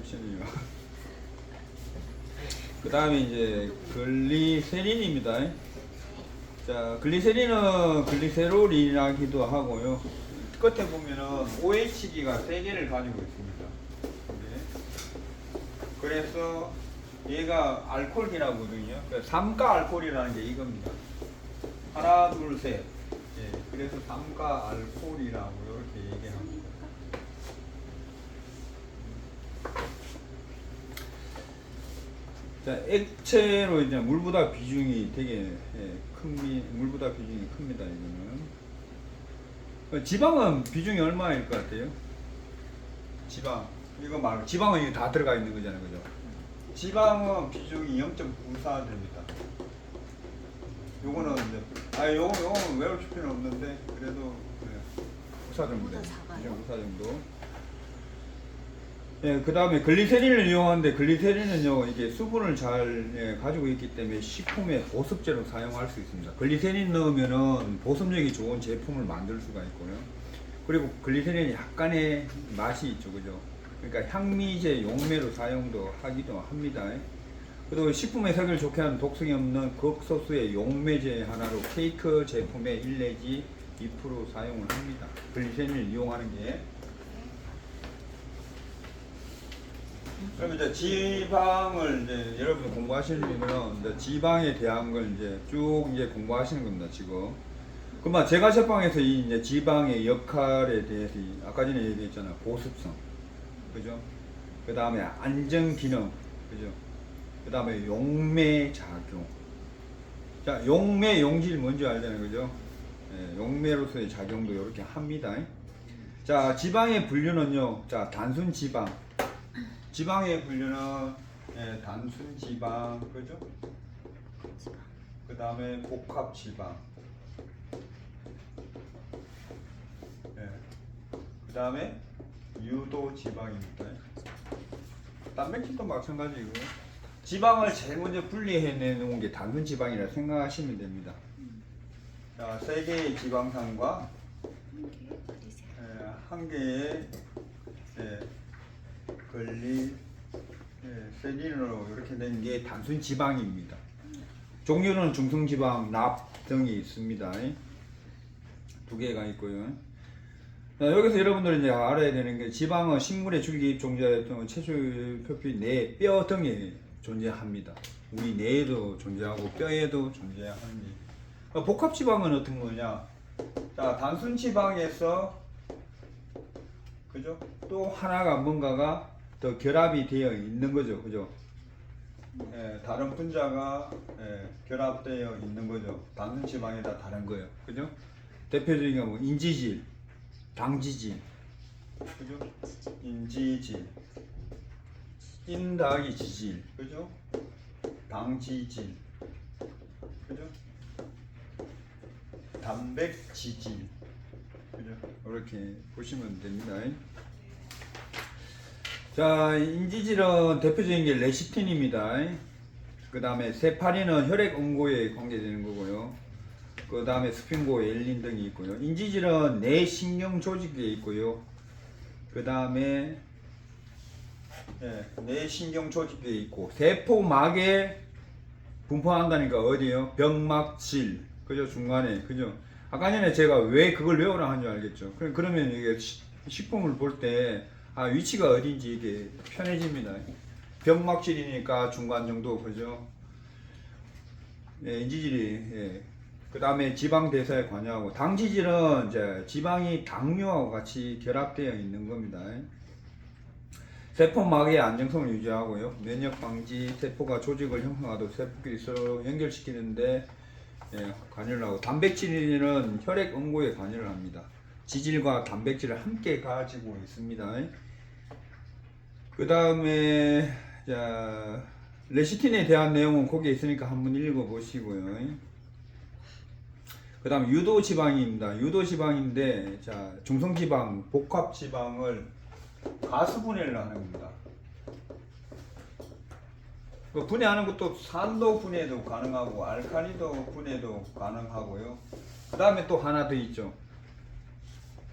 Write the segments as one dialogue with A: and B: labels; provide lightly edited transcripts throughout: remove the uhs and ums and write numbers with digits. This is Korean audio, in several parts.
A: 액션이요. 그 다음에 이제 글리세린입니다. 자, 글리세린은 글리세롤이라기도 하고요. 끝에 보면은 OH기가 3개를 가지고 있습니다. 네. 그래서 얘가 알코올이라고 하거든요. 삼가 알코올이라는 게 이겁니다. 하나, 둘, 셋. 예, 그래서 삼가 알코올이라고 이렇게 얘기합니다. 자, 액체로 이제 물보다 비중이 되게 물보다 비중이 큽니다. 이거는 지방은 비중이 얼마일 것 같아요? 지방 이거 말고 지방은 이게 다 들어가 있는 거잖아요, 그죠? 지방은 비중이 0.94 됩니다. 요거는 이제 요거는 외울 필요는 없는데 그래도 94 정도 돼요. 비중 94 정도. 예, 그 다음에 글리세린을 이용하는데 글리세린은요 이게 수분을 잘 가지고 있기 때문에 식품의 보습제로 사용할 수 있습니다. 글리세린 넣으면은 보습력이 좋은 제품을 만들 수가 있고요. 그리고 글리세린이 약간의 맛이 있죠, 그죠? 그러니까 향미제, 용매로 사용도 하기도 합니다. 그리고 식품의 색을 좋게 하는 독성이 없는 극소수의 용매제 하나로 케이크 제품의 1 내지 2% 사용을 합니다. 글리세린을 이용하는 게. 그럼 이제 지방을 이제 여러분 공부하시려면 이제 지방에 대한 걸 이제 쭉 이제 공부하시는 겁니다, 지금. 그러면 제가 제방에서 이 이제 지방의 역할에 대해서 아까 전에 얘기했잖아요. 보습성. 그죠? 그 다음에 안정 기능. 그죠? 그 다음에 용매 작용. 자, 용매, 용질 뭔지 알잖아요. 그죠? 예, 용매로서의 작용도 이렇게 합니다. 자, 지방의 분류는요. 자, 단순 지방. 지방의 분류는 단순 지방, 그죠? 그 다음에 복합 지방, 그 다음에 유도 지방입니다. 단백질도 마찬가지고 지방을 제일 먼저 분리해 놓은 게 단순 지방이라 생각하시면 됩니다. 자, 3개의 지방산과 한 개의 글리세린으로 이렇게 된 게 단순 지방입니다. 종류는 중성지방, 납 등이 있습니다. 2개가 있고요. 자, 여기서 여러분들이 이제 알아야 되는 게 지방은 식물의 줄기 입종자 등 체질 표피 뇌, 뼈 등에 존재합니다. 우리 뇌에도 존재하고 뼈에도 존재합니다. 복합지방은 어떤 거냐? 자, 단순 지방에서 그죠? 또 하나가 뭔가가 더 결합이 되어 있는 거죠, 그죠? 다른 분자가 결합되어 있는 거죠. 단순 지방에다 다른 거예요, 그죠? 대표적인 게 뭐 인지질, 당지질, 그죠? 인지질, 인 더하기 지질, 그죠? 당지질, 그죠? 단백지질, 그죠? 이렇게 보시면 됩니다. 자, 인지질은 대표적인 게 레시틴입니다. 그 다음에 세파린은 혈액 응고에 관계되는 거고요. 그 다음에 스핑고, 엘린 등이 있고요. 인지질은 뇌신경 조직에 있고요. 그 다음에 뇌신경 조직에 있고 세포막에 분포한다니까 어디요? 병막질, 그죠? 중간에, 그죠? 아까 전에 제가 왜 그걸 외우라 한 줄 알겠죠? 그러면 이게 식품을 볼 때 위치가 어딘지 이게 편해집니다. 병막질이니까 중간 정도, 그죠? 인지질이, 그 다음에 지방 대사에 관여하고, 당지질은 이제 지방이 당류하고 같이 결합되어 있는 겁니다. 세포막의 안정성을 유지하고요. 면역 방지, 세포가 조직을 형성하도록 세포끼리 서로 연결시키는데 관여를 하고, 단백질은 혈액 응고에 관여를 합니다. 지질과 단백질을 함께 가지고 있습니다. 그 다음에 레시틴에 대한 내용은 거기에 있으니까 한번 읽어 보시고요. 그 다음 유도지방입니다. 유도지방인데 중성지방, 복합지방을 가수분해를 하는 겁니다. 그 분해하는 것도 산도 분해도 가능하고 알칼리도 분해도 가능하고요. 그 다음에 또 하나 더 있죠.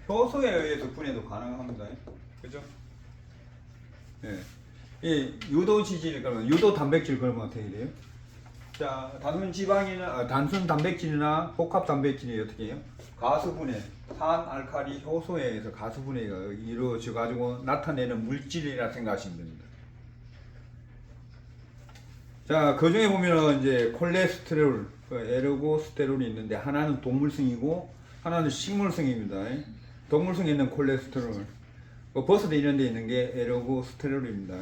A: 효소에 의해서 분해도 가능합니다. 그죠? 예. 이 유도 지질 그러면 유도 단백질 그러면 어떻게 돼요? 자, 단순 지방이나 단순 단백질이나 복합 단백질이 어떻게 해요? 가수분해, 산 알칼리 효소에 의해서 가수분해가 이루어져 가지고 나타내는 물질이라 생각하시면 됩니다. 자, 그 중에 보면은 이제 콜레스테롤, 에르고스테롤이 있는데 하나는 동물성이고 하나는 식물성입니다. 동물성에 있는 콜레스테롤, 버섯에 이런 데 있는 게 에르고스테롤입니다.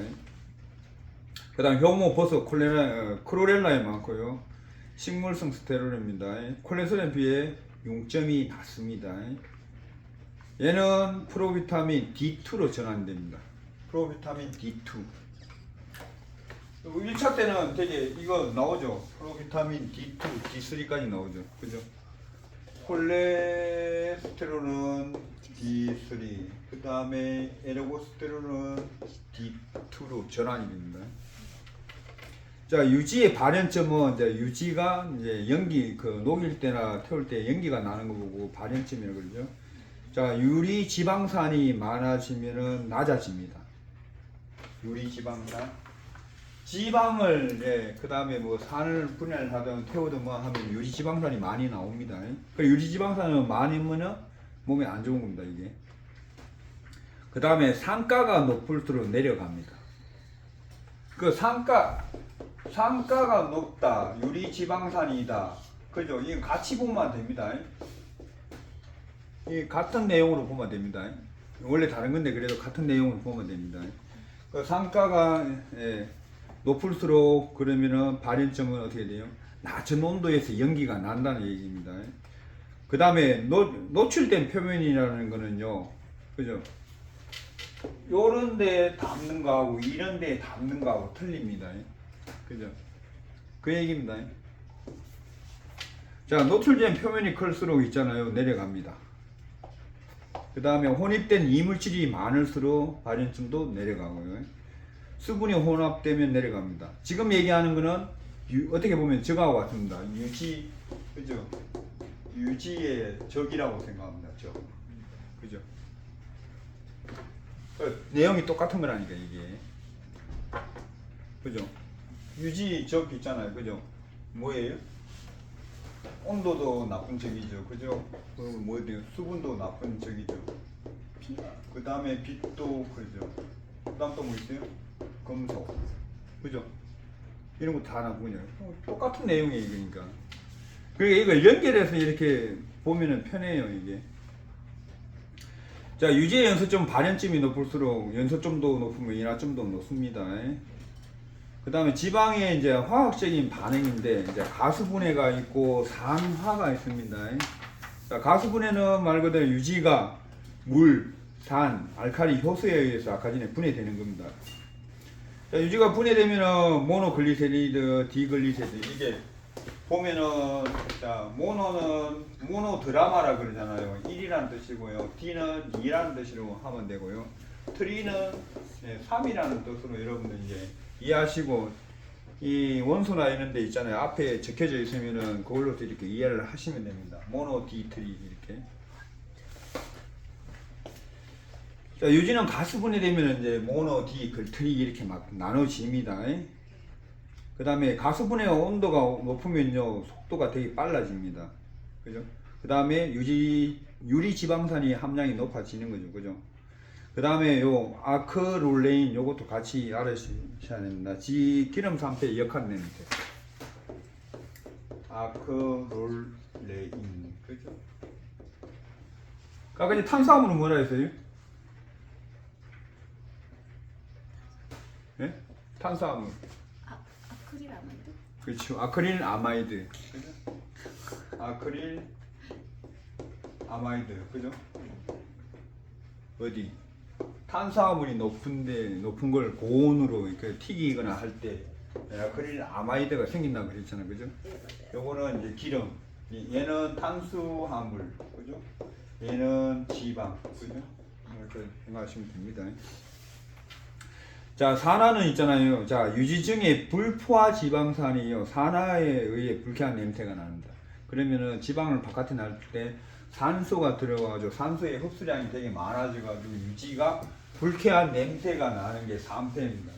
A: 그 다음 효모, 버섯, 크로렐라에 많고요. 식물성 스테롤입니다. 콜레스테롤에 비해 용점이 낮습니다. 얘는 프로비타민 D2로 전환됩니다. 프로비타민 D2. 1차 때는 되게 이거 나오죠. 프로비타민 D2, D3까지 나오죠. 그죠? 콜레스테롤은 D3, 그 다음에 에르고스테롤은 D2로 전환이 됩니다. 자, 유지의 발현점은 이제 유지가 이제 연기 녹일 때나 태울 때 연기가 나는 거 보고 발현점이라고 그러죠. 자, 유리 지방산이 많아지면은 낮아집니다. 유리 지방산. 지방을 그 다음에 뭐 산을 분해를 하든 태우든 뭐 하면 유리 지방산이 많이 나옵니다. 그 유리 지방산은 많으면은 몸에 안 좋은 겁니다, 이게. 그 다음에 산가가 높을수록 내려갑니다. 그 산가가 높다, 유리 지방산이다. 그죠? 이거 같이 보면 됩니다. 이 같은 내용으로 보면 됩니다. 원래 다른 건데 그래도 같은 내용으로 보면 됩니다. 그 산가가 높을수록 그러면은 발현점은 어떻게 돼요? 낮은 온도에서 연기가 난다는 얘기입니다. 그 다음에 노출된 표면이라는 거는요, 그죠? 요런 데 담는 거하고 이런 데 담는 거하고 틀립니다. 그죠? 그 얘기입니다. 자, 노출된 표면이 클수록 있잖아요. 내려갑니다. 그 다음에 혼입된 이물질이 많을수록 발현점도 내려가고요. 수분이 혼합되면 내려갑니다. 지금 얘기하는 거는 어떻게 보면 저하고 같습니다. 유지, 그죠? 유지의 적이라고 생각합니다. 적. 그죠? 내용이 똑같은 거라니까 이게. 그죠? 유지 적 있잖아요. 그죠? 뭐예요? 온도도 나쁜 적이죠. 그죠? 그리고 뭐예요? 수분도 나쁜 적이죠. 그 다음에 빛도 그죠? 그 다음 또 뭐 있어요? 금속. 그죠? 이런 거 다 나쁘냐. 똑같은 내용이에요, 그러니까. 그러니까 이걸 연결해서 이렇게 보면은 편해요, 이게. 자, 유지의 연소점 발현점이 높을수록 연소점도 높으면 인하점도 높습니다. 그 다음에 지방의 이제 화학적인 반응인데, 이제 가수분해가 있고 산화가 있습니다. 자, 가수분해는 말 그대로 유지가 물, 산, 알칼리 효소에 의해서 아까 전에 분해되는 겁니다. 자, 유지가 분해되면은 모노글리세리드, 디글리세리드 이게 보면은 자, 모노는 모노드라마라 그러잖아요. 1이라는 뜻이고요. D는 2라는 뜻으로 하면 되고요. 트리는 3이라는 뜻으로 여러분들 이제 이해하시고, 이 원소나 이런 데 있잖아요. 앞에 적혀져 있으면은 그걸로 이렇게 이해를 하시면 됩니다. 모노 D 트리 이렇게. 자, 유지는 가수분해 되면 이제 모노, 디, 트리 이렇게 막 나눠집니다. 그 다음에 가수분해 온도가 높으면요, 속도가 되게 빨라집니다. 그죠? 그 다음에 유리 지방산이 함량이 높아지는 거죠. 그죠? 그 다음에 요 아크롤레인 요것도 같이 알아주셔야 됩니다. 기름 산패 역학 냄새. 아크롤레인. 그죠? 아까 이제 탄수화물은 뭐라 했어요? 예? 탄수화물.
B: 아크릴 아마이드?
A: 그렇죠. 아크릴 아마이드. 그죠? 아크릴 아마이드. 그죠? 어디? 탄수화물이 높은 걸 고온으로 이렇게 튀기거나 할 때 아크릴 아마이드가 생긴다고 그랬잖아요. 그죠? 요거는 이제 기름. 얘는 탄수화물. 그죠? 얘는 지방. 그죠? 이렇게 생각하시면 됩니다. 자, 산화는 있잖아요. 자, 유지중에 불포화 지방산이요, 산화에 의해 불쾌한 냄새가 납니다. 그러면은 지방을 바깥에 날 때 산소가 들어가가지고 산소의 흡수량이 되게 많아져가지고 유지가 불쾌한 냄새가 나는 게 산패입니다.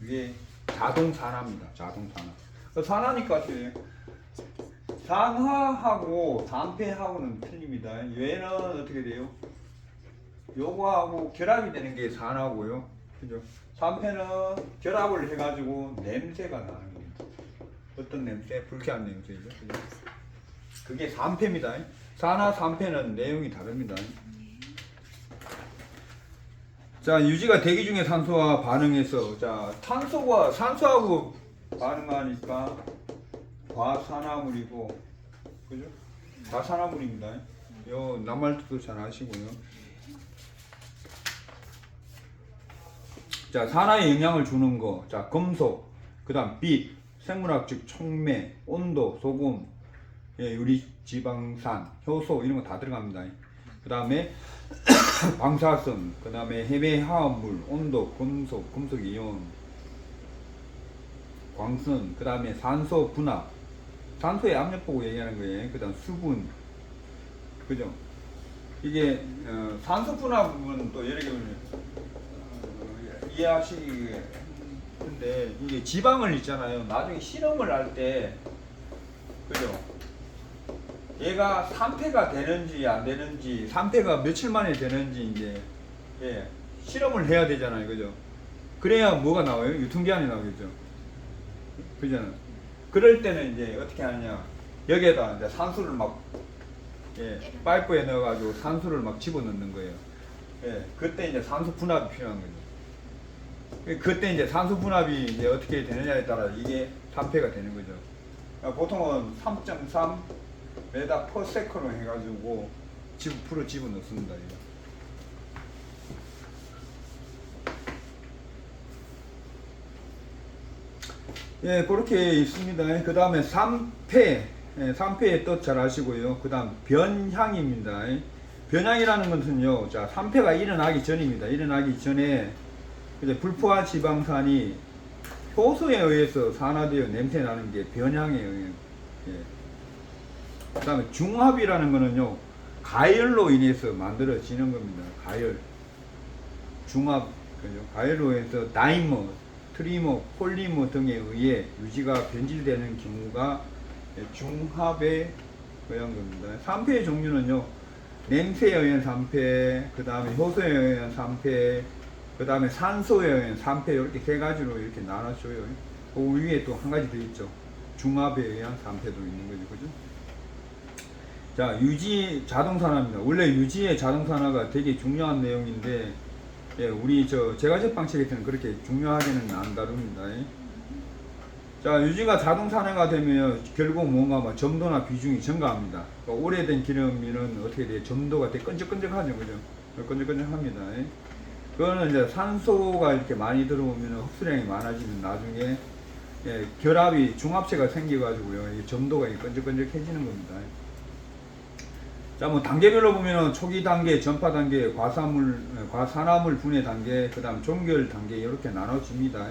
A: 그게 자동 산화입니다. 자동 산화. 산화니까 산화하고 산패하고는 틀립니다. 얘는 어떻게 돼요? 요거하고 결합이 되는 게 산화고요. 그죠? 산패는 결합을 해가지고 냄새가 나는 겁니다. 어떤 냄새? 불쾌한 냄새죠. 그죠? 그게 산패입니다. 산화, 산패는 내용이 다릅니다. 자, 유지가 대기 중에 산소와 반응해서, 자, 탄소가 산소하고 반응하니까 과산화물이고, 그죠? 과산화물입니다. 요 낱말도 잘 아시고요. 자, 산화에 영향을 주는 거, 자, 금속, 그다음 빛, 생물학적 촉매, 온도, 소금, 예, 유리, 지방산, 효소 이런 거 다 들어갑니다. 그 다음에 방사성, 그 다음에 해외 화합물, 온도, 금속, 금속 이온, 광선, 그 다음에 산소 분화, 산소의 압력 보고 얘기하는 거예요. 그 다음 수분, 그죠? 이게 산소 분화 부분은 또 여러 개 이해하시기 근데 이게 지방을 있잖아요. 나중에 실험을 할 때, 그죠? 얘가 산패가 되는지 안 되는지, 산패가 며칠 만에 되는지 이제 예, 실험을 해야 되잖아요, 그죠? 그래야 뭐가 나와요? 유통기한이 나오겠죠, 그죠? 그럴 때는 이제 어떻게 하느냐? 여기에다 이제 산소를 막 예, 파이프에 넣어가지고 산소를 막 집어넣는 거예요. 예, 그때 이제 산소 분합이 필요한 거죠. 그때 이제 산소 분합이 이제 어떻게 되느냐에 따라 이게 산패가 되는 거죠. 보통은 3.3 메다 퍼 세컨으로 해가지고 풀어 집어넣습니다. 이거. 예, 그렇게 있습니다. 그 다음에 3패, 예, 3패의 뜻 잘 아시고요. 그 다음 변향입니다. 변향이라는 것은요, 자, 3패가 일어나기 전입니다. 일어나기 전에 이제 불포화 지방산이 효소에 의해서 산화되어 냄새 나는 게 변향에 의해요. 예. 그 다음에 중합이라는 거는요, 가열로 인해서 만들어지는 겁니다. 가열. 중합, 그죠? 가열로 인해서 다이머, 트리머, 폴리머 등에 의해 유지가 변질되는 경우가 중합에 의한 겁니다. 3패의 종류는요, 냄새에 의한 3패, 그 다음에 효소에 의한 3패, 그 다음에 산소에 의한 3패, 이렇게 세 가지로 이렇게 나눠줘요. 그 위에 또 한 가지 더 있죠. 중합에 의한 3패도 있는 거죠. 그죠? 자, 유지 자동산화입니다. 원래 유지의 자동산화가 되게 중요한 내용인데, 예, 우리 제과제빵책에서는 그렇게 중요하게는 안 다룹니다. 자, 유지가 자동산화가 되면 결국 뭔가 막 점도나 비중이 증가합니다. 그러니까 오래된 기름이는 어떻게 돼요? 점도가 되게 끈적끈적하죠, 그죠? 끈적끈적합니다. 그거는 이제 산소가 이렇게 많이 들어오면 흡수량이 많아지면 나중에 예, 결합이 중합체가 생겨가지고요, 이 점도가 끈적끈적해지는 겁니다. 자, 뭐 단계별로 보면은 초기 단계, 전파 단계, 과산화물 분해 단계, 그 다음 종결 단계 이렇게 나눠집니다.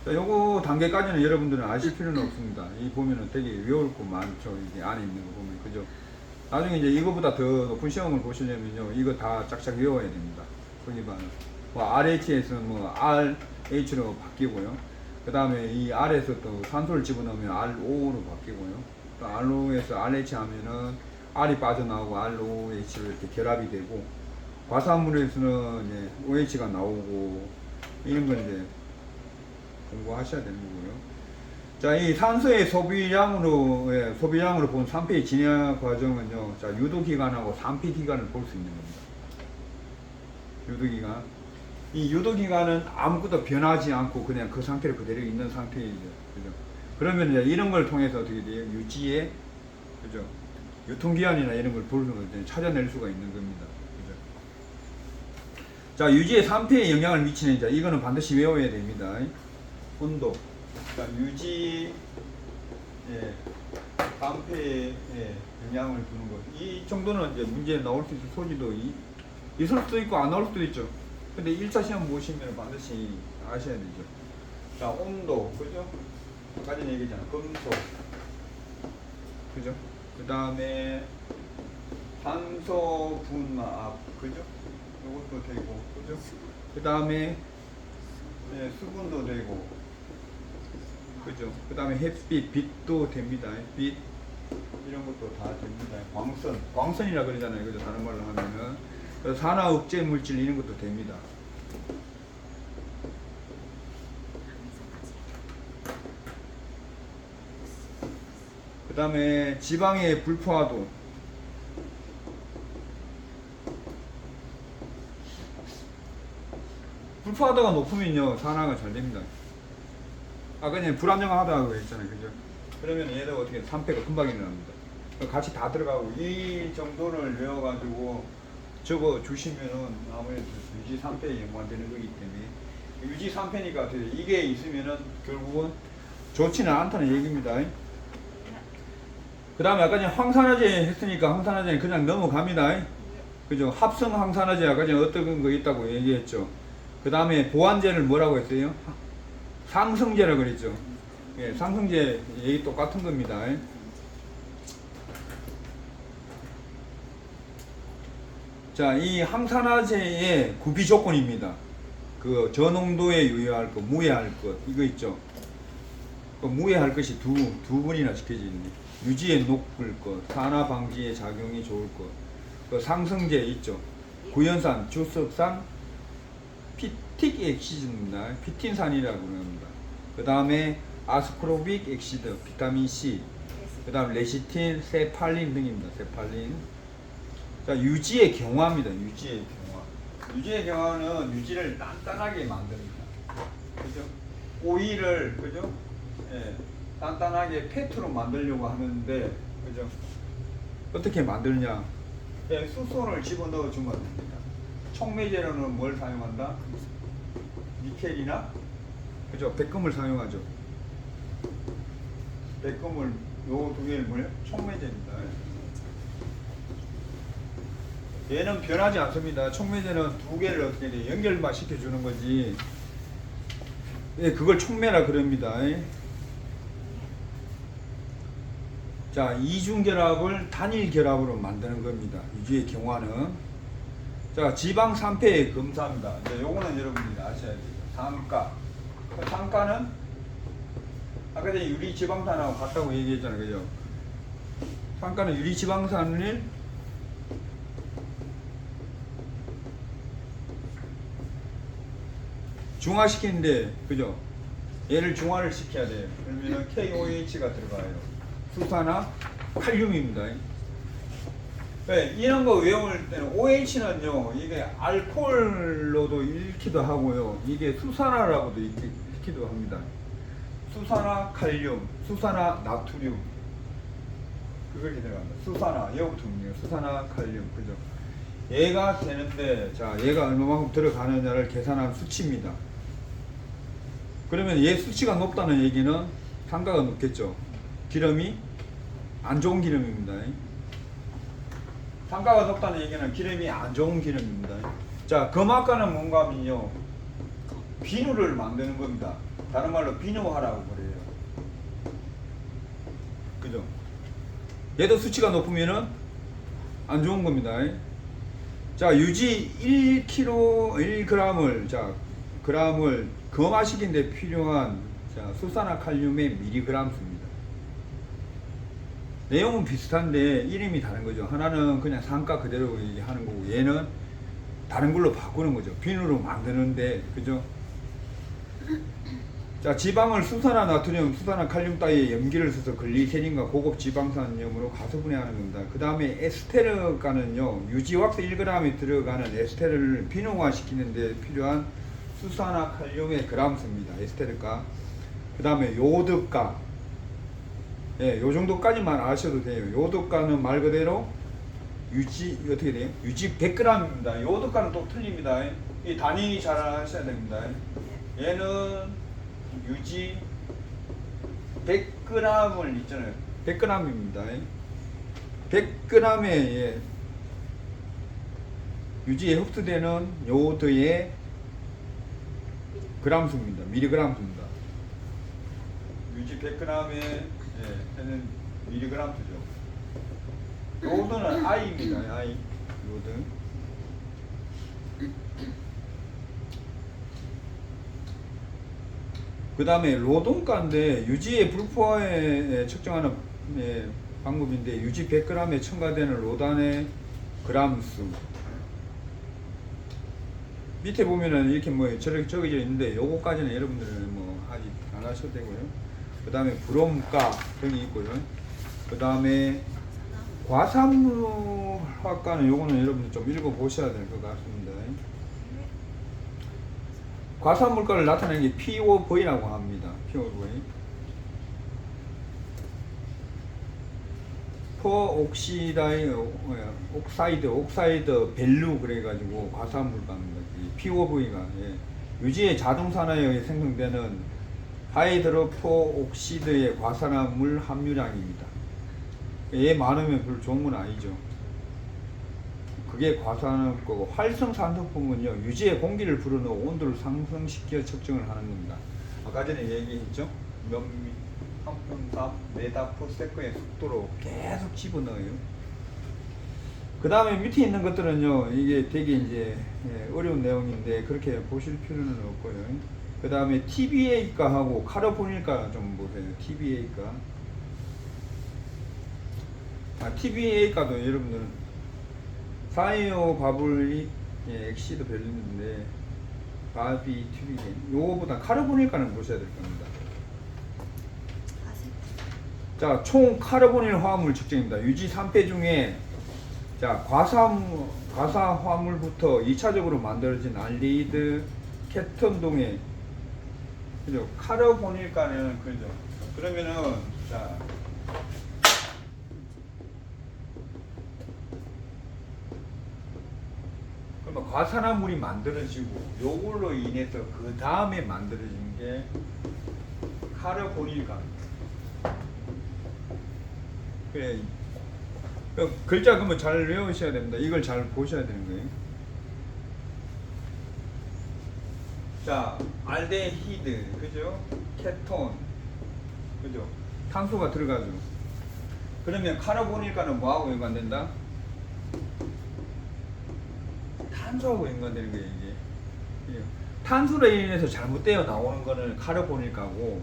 A: 자, 요거 단계까지는 여러분들은 아실 필요는 없습니다. 이 보면은 되게 외울 거 많죠. 이게 안에 있는 거 보면, 그죠? 나중에 이제 이거보다 더 높은 시험을 보시려면요, 이거 다 짝짝 외워야 됩니다. 거기 봐는 뭐 RH에서는 뭐 RH로 바뀌고요. 그 다음에 이 R에서 또 산소를 집어넣으면 RO로 바뀌고요. 또 RO에서 RH 하면은 R이 빠져나오고 ROH로 이렇게 결합이 되고, 과산물에서는 이제 OH가 나오고, 이런 걸 이제 공부하셔야 되는 거고요. 자, 이 산소의 소비량으로 본 3패의 진화 과정은요, 자, 유도기간하고 산패기간을 볼 수 있는 겁니다. 유도기간. 이 유도기간은 아무것도 변하지 않고 그냥 그 상태로 그대로 있는 상태이죠. 그죠? 그러면 이제 이런 걸 통해서 어떻게 돼요? 유지의, 그죠? 유통기한이나 이런 걸 찾아낼 수가 있는 겁니다. 그죠? 자, 유지의 3패에 영향을 미치는 자, 이거는 반드시 외워야 됩니다. 온도. 자, 유지, 예, 3패에 영향을 주는 것. 이 정도는 이제 문제에 나올 수 있을 소지도 있을 수도 있고 안 나올 수도 있죠. 근데 1차 시험 보시면 반드시 아셔야 되죠. 자, 온도, 그죠? 아까 전에 얘기했잖아. 금속, 그죠? 그 다음에 산소 분압, 그죠? 이것도 되고, 그죠? 그 다음에 수분도 되고, 그죠? 그 다음에 햇빛, 빛도 됩니다. 빛 이런 것도 다 됩니다. 광선이라 그러잖아요. 그죠? 다른 말로 하면은 산화 억제 물질 이런 것도 됩니다. 그 다음에 지방의 불포화도, 불포화도가 높으면요 산화가 잘 됩니다. 아까 전에 불안정하다고 했잖아요. 그죠? 그러면 얘도 어떻게 산패가 금방 일어납니다. 같이 다 들어가고 이 정도를 외워가지고 적어 주시면은 아무래도 유지 3패에 연관되는 거기 때문에 유지 3패니까 이게 있으면은 결국은 좋지는 않다는 얘기입니다. 그 다음에 아까 전에 황산화제 했으니까 황산화제는 그냥 넘어갑니다. 그죠? 합성 황산화제 아까 전에 어떤 거 있다고 얘기했죠. 그 다음에 보완제를 뭐라고 했어요? 상승제라고 그랬죠. 예, 상승제 얘기 똑같은 겁니다. 자, 이 항산화제의 구비 조건입니다. 그 저농도에 유효할 것, 무해할 것 이거 있죠. 그 무해할 것이 두 분이나 시켜져 있네. 유지에 녹을 것, 산화 방지에 작용이 좋을 것. 그 상승제 있죠. 구연산, 주석산, 피틱 엑시드입니다. 피틴산이라고 합니다. 그 다음에 아스코르빅 엑시드, 비타민 C, 그 다음 레시틴, 세팔린 등입니다. 세팔린. 자, 유지의 경화입니다. 유지의 경화. 유지의 경화는 유지를 단단하게 만듭니다. 그죠? 오일을, 그죠? 예, 단단하게 페트로 만들려고 하는데, 그죠? 어떻게 만들냐? 예, 수소를 집어넣어 주면 됩니다. 촉매제로는 뭘 사용한다? 니켈이나, 그죠? 백금을 사용하죠. 백금을, 요 두 개를 뭐예요? 촉매제입니다. 얘는 변하지 않습니다. 촉매제는 두 개를 어떻게 돼? 연결만 시켜주는 거지. 예, 그걸 촉매라 그럽니다. 자, 이중결합을 단일결합으로 만드는 겁니다. 유지의 경화는. 자, 지방 산패의 검사입니다. 이제 요거는 여러분들이 아셔야 돼요. 상가. 그 상가는 아까 전에 유리지방산하고 같다고 얘기했잖아요. 그죠? 상가는 유리지방산을 중화시키는데, 그죠? 얘를 중화를 시켜야 돼요. 그러면은 KOH가 들어가요. 수산화 칼륨입니다. 네, 이런 거 외울 때는 OH는요, 이게 알코올로도 읽기도 하고요, 이게 수산화라고도 읽기도 합니다. 수산화 칼륨, 수산화 나트륨, 그걸 들어갑니다. 수산화, 여기부터 문제예요. 수산화 칼륨, 그죠? 얘가 되는데, 자, 얘가 얼마만큼 들어가느냐를 계산한 수치입니다. 그러면 얘 수치가 높다는 얘기는 상가가 높겠죠. 기름이 안 좋은 기름입니다. 상가가 높다는 얘기는 기름이 안 좋은 기름입니다. 자, 금화가는 뭔가 하면요, 비누를 만드는 겁니다. 다른 말로 비누화라고 그래요. 그죠? 얘도 수치가 높으면은 안 좋은 겁니다. 자, 유지 1g을, 자, g을 검화시키는데 필요한, 자, 수산화칼륨의 미리그램 수입니다. 내용은 비슷한데 이름이 다른 거죠. 하나는 그냥 상가 그대로 하는 거고, 얘는 다른 걸로 바꾸는 거죠. 비누로 만드는데, 그죠? 자, 지방을 수산화 나트륨, 수산화 칼륨 따위에 염기를 써서 글리세린과 고급 지방산염으로 가수분해하는 겁니다. 그 다음에 에스테르가는요, 유지왁스 1g에 들어가는 에스테르를 비누화시키는데 필요한 수산화 칼륨의 그람수입니다. 에스테르가. 그 다음에 요드가. 예, 요 정도까지만 아셔도 돼요. 요드가는 말 그대로 유지, 어떻게 돼요? 유지 100g입니다. 요드가는 또 틀립니다. 이 단위 잘 아셔야 됩니다. 얘는 유지 100g을 있잖아요. 100g입니다. 100g의, 예, 유지에 흡수되는 요오드의 그람수입니다. 미리그램 수입니다. 유지 100g에, 예, 해는 미리그램 수죠. 요오드는 I입니다. I. 요오드. 그 다음에 노동가인데 유지의 불포화에 측정하는 방법인데 유지 100g에 첨가되는 로단의 그람수. 밑에 보면은 이렇게 뭐 저렇게 적어져 있는데 요거까지는 여러분들은 뭐 아직 안 하셔도 되고요. 그 다음에 브롬가 등이 있고요. 그 다음에 과산물학과는 요거는 여러분들 좀 읽어 보셔야 될 것 같습니다. 과산물가를 나타내는 게 POV라고 합니다. POV. 옥사이드 밸류 그래가지고 과산물가입니다. POV가 유지의 자동산화에 의해 생성되는 하이드로포옥시드의 과산화물 함유량입니다. 얘 많으면 별로 좋은 건 아니죠. 그게 과산화물 거고, 활성산소품은요 유지의 공기를 불어넣어 온도를 상승시켜 측정을 하는 겁니다. 아까 전에 얘기했죠. 몇 한분삼 메다포세커의 속도로 계속 집어넣어요. 그 다음에 밑에 있는 것들은요 이게 되게 이제 어려운 내용인데 그렇게 보실 필요는 없고요. 그 다음에 TBA가하고 카르보닐가 좀 보세요. TBA가도 여러분들은 사이오 바블릭 엑시드 밸류인데 바비 TBA 요거보다 카르보닐가는 보셔야 될 겁니다. 자, 총 카르보닐 화합물 측정입니다. 유지 3회 중에 자, 과사 화물부터 2차적으로 만들어진 알데히드 케톤동의 그죠? 카르보닐가는 그죠? 그러면은 자 그러면 과산화물이 만들어지고 요걸로 인해서 그 다음에 만들어진 게 카르보닐가입니다. 그래. 글자 그러면 잘 외우셔야 됩니다. 이걸 잘 보셔야 되는 거예요. 자, 알데히드, 그죠? 케톤, 그죠? 탄소가 들어가죠. 그러면 카르보닐가는 뭐하고 연관된다? 탄소하고 연관되는 거예요, 이게. 탄소로 인해서 잘못되어 나오는 거는 카르보닐가고,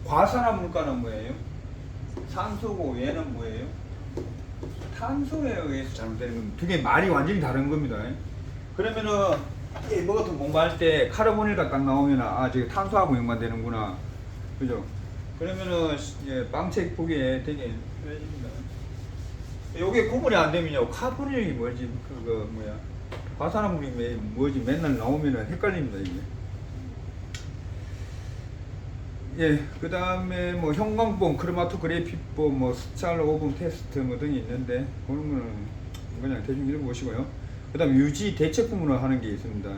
A: 과산화물가는 뭐예요? 산소고 얘는 뭐예요? 탄소에 의해서 잘못되는 겁니다. 두 개 말이 완전히 다른 겁니다. 그러면은 뭐 같은 공부할 때 카르보닐가 딱 나오면 아 저게 탄소하고 연관되는구나, 그죠? 그러면은 빵책 보기에 되게 편해집니다. 요게 구분이 안 되면요 카르보닐이 뭐지 그거 뭐야 과산화물이 뭐지 맨날 나오면은 헷갈립니다 이게. 그 다음에 뭐 형광봉, 크로마토그래피법, 뭐 스찰 오븐 테스트 뭐 등이 있는데 그런 거는 그냥 대충 읽어보시고요. 그 다음 유지 대체품으로 하는 게 있습니다.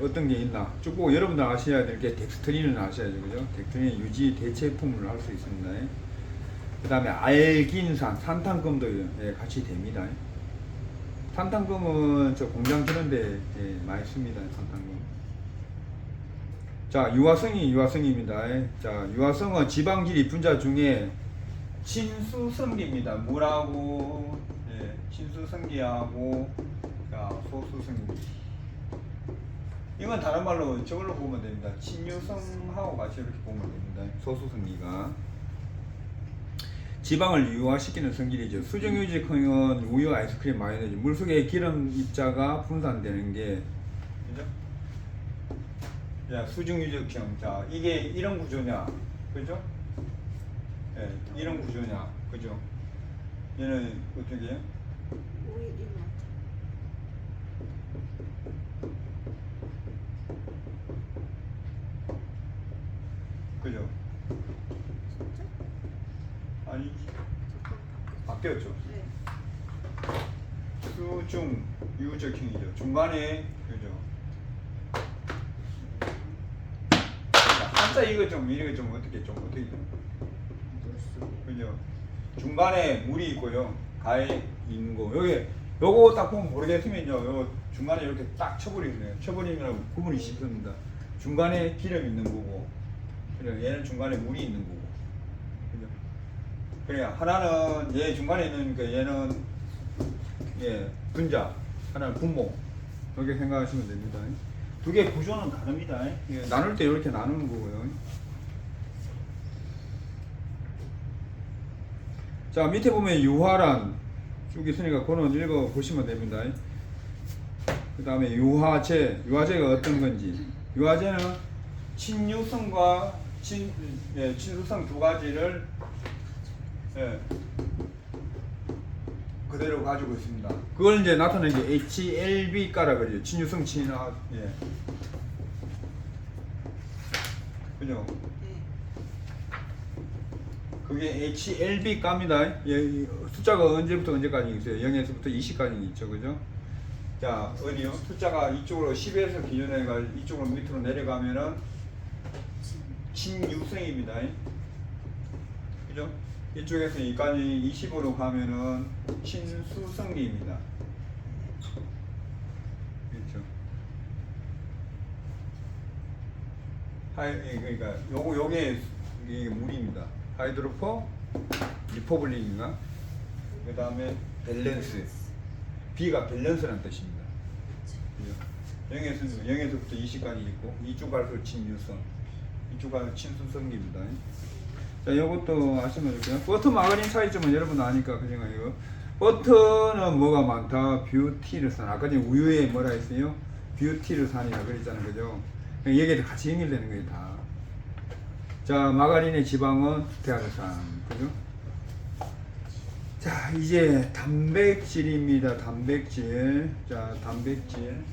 A: 어떤 게 있나 쭉 보고 여러분들 아셔야 될 게 덱스트린을 아셔야죠, 그죠? 덱스트린 유지 대체품으로 할 수 있습니다. 그 다음에 알긴산, 산탄금도 같이 됩니다. 산탄금은 저 공장 지는데 많이 씁니다. 산탄금. 자, 유화성입니다. 자, 유화성은 지방질이 분자 중에 친수성기입니다. 물하고 친수성기하고 자, 소수성기. 이건 다른 말로 저걸로 보면 됩니다. 친유성하고 같이 이렇게 보면 됩니다. 소수성기가 지방을 유화시키는 성질이죠. 수정유직형은 우유, 아이스크림, 마요네즈, 물속에 기름 입자가 분산되는 게 그죠? 자, 수중유적형. 자, 이게 이런 구조냐, 그죠? 이런 구조냐, 그죠? 얘는 어떻게 해요? 그죠? 아니, 바뀌었죠?
B: 네.
A: 수중 유적형이죠. 중간에 그죠? 한자 이거 좀 어떻게 그죠? 중간에 물이 있고요. 가에 있는 거. 여기 요거 딱 보면 모르겠으면요. 요 중간에 이렇게 딱 쳐버리면 구분이 쉽습니다. 중간에 기름 있는 거고, 그래 얘는 중간에 물이 있는 거고, 그죠? 그래 하나는 얘 중간에 있는 그 얘는 분자, 하나는 분모. 이렇게 생각하시면 됩니다. 두 개 구조는 다릅니다. 예, 나눌 때 이렇게 나누는 거고요. 자, 밑에 보면 유화란 쭉 있으니까 그거는 읽어 보시면 됩니다. 그 다음에 유화제가 어떤 건지. 유화제는 친유성과 친수성 두 가지를 그대로 가지고 있습니다. 그걸 이제 나타내는 게 HLB가라 그래요. 친유성 친화. 그죠? 그게 HLB가입니다. 숫자가 언제부터 언제까지 있어요? 0에서부터 20까지 있죠. 그죠? 자, 어디요? 숫자가 이쪽으로 10에서 기준해가 이쪽으로 밑으로 내려가면은 친유성입니다. 그죠? 이쪽에서 여기까지 20으로 가면은 친수성리입니다. 그렇죠? 그러니까 요게 이게 물입니다. 하이드로포, 리퍼블릭인가? 그 다음에 밸런스. B가 밸런스라는 뜻입니다. 그죠? 0에서부터 20까지 있고 이쪽 갈수록 친유성, 이쪽 갈수록 친수성리입니다. 자, 이것도 아시면 좋고요. 버터 마가린 차이점은 여러분 아니까 그냥 이거. 버터는 뭐가 많다? 뷰티르산. 아까 전에 우유에 뭐라 했어요? 뷰티르산이라 그랬잖아요, 그죠? 여기에 같이 연결되는 거예요, 다. 자, 마가린의 지방은 스테아르산, 그죠? 자, 이제 단백질입니다. 단백질. 자, 단백질.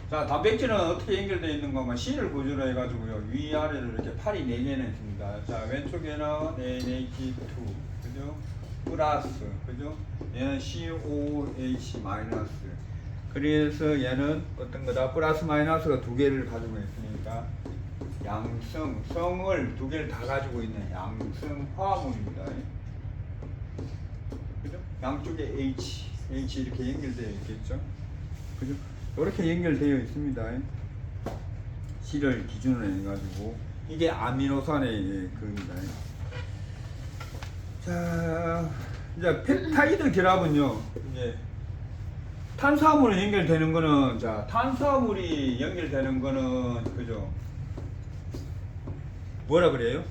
A: 자, 단백질은 어떻게 연결되어 있는 거면 C를 구조로 해가지고요. 위아래로 이렇게 팔이 4개나 있습니다. 자, 왼쪽에는 NH2, 그죠? 플러스, 그죠? 얘는 COH 마이너스. 그래서 얘는 어떤 거다? 플러스 마이너스가 2개를 가지고 있으니까 양성, 성을 2개를 다 가지고 있는 양성 화합물입니다. 그죠? 양쪽에 H 이렇게 연결되어 있겠죠? 그죠? 이렇게 연결되어 있습니다. C를 기준으로 해가지고 이게 아미노산의 그입니다. 자, 이제 펩타이드 결합은요. 이제 탄수화물이 연결되는 거는 자, 탄수화물이 연결되는 거는 그죠? 뭐라 그래요?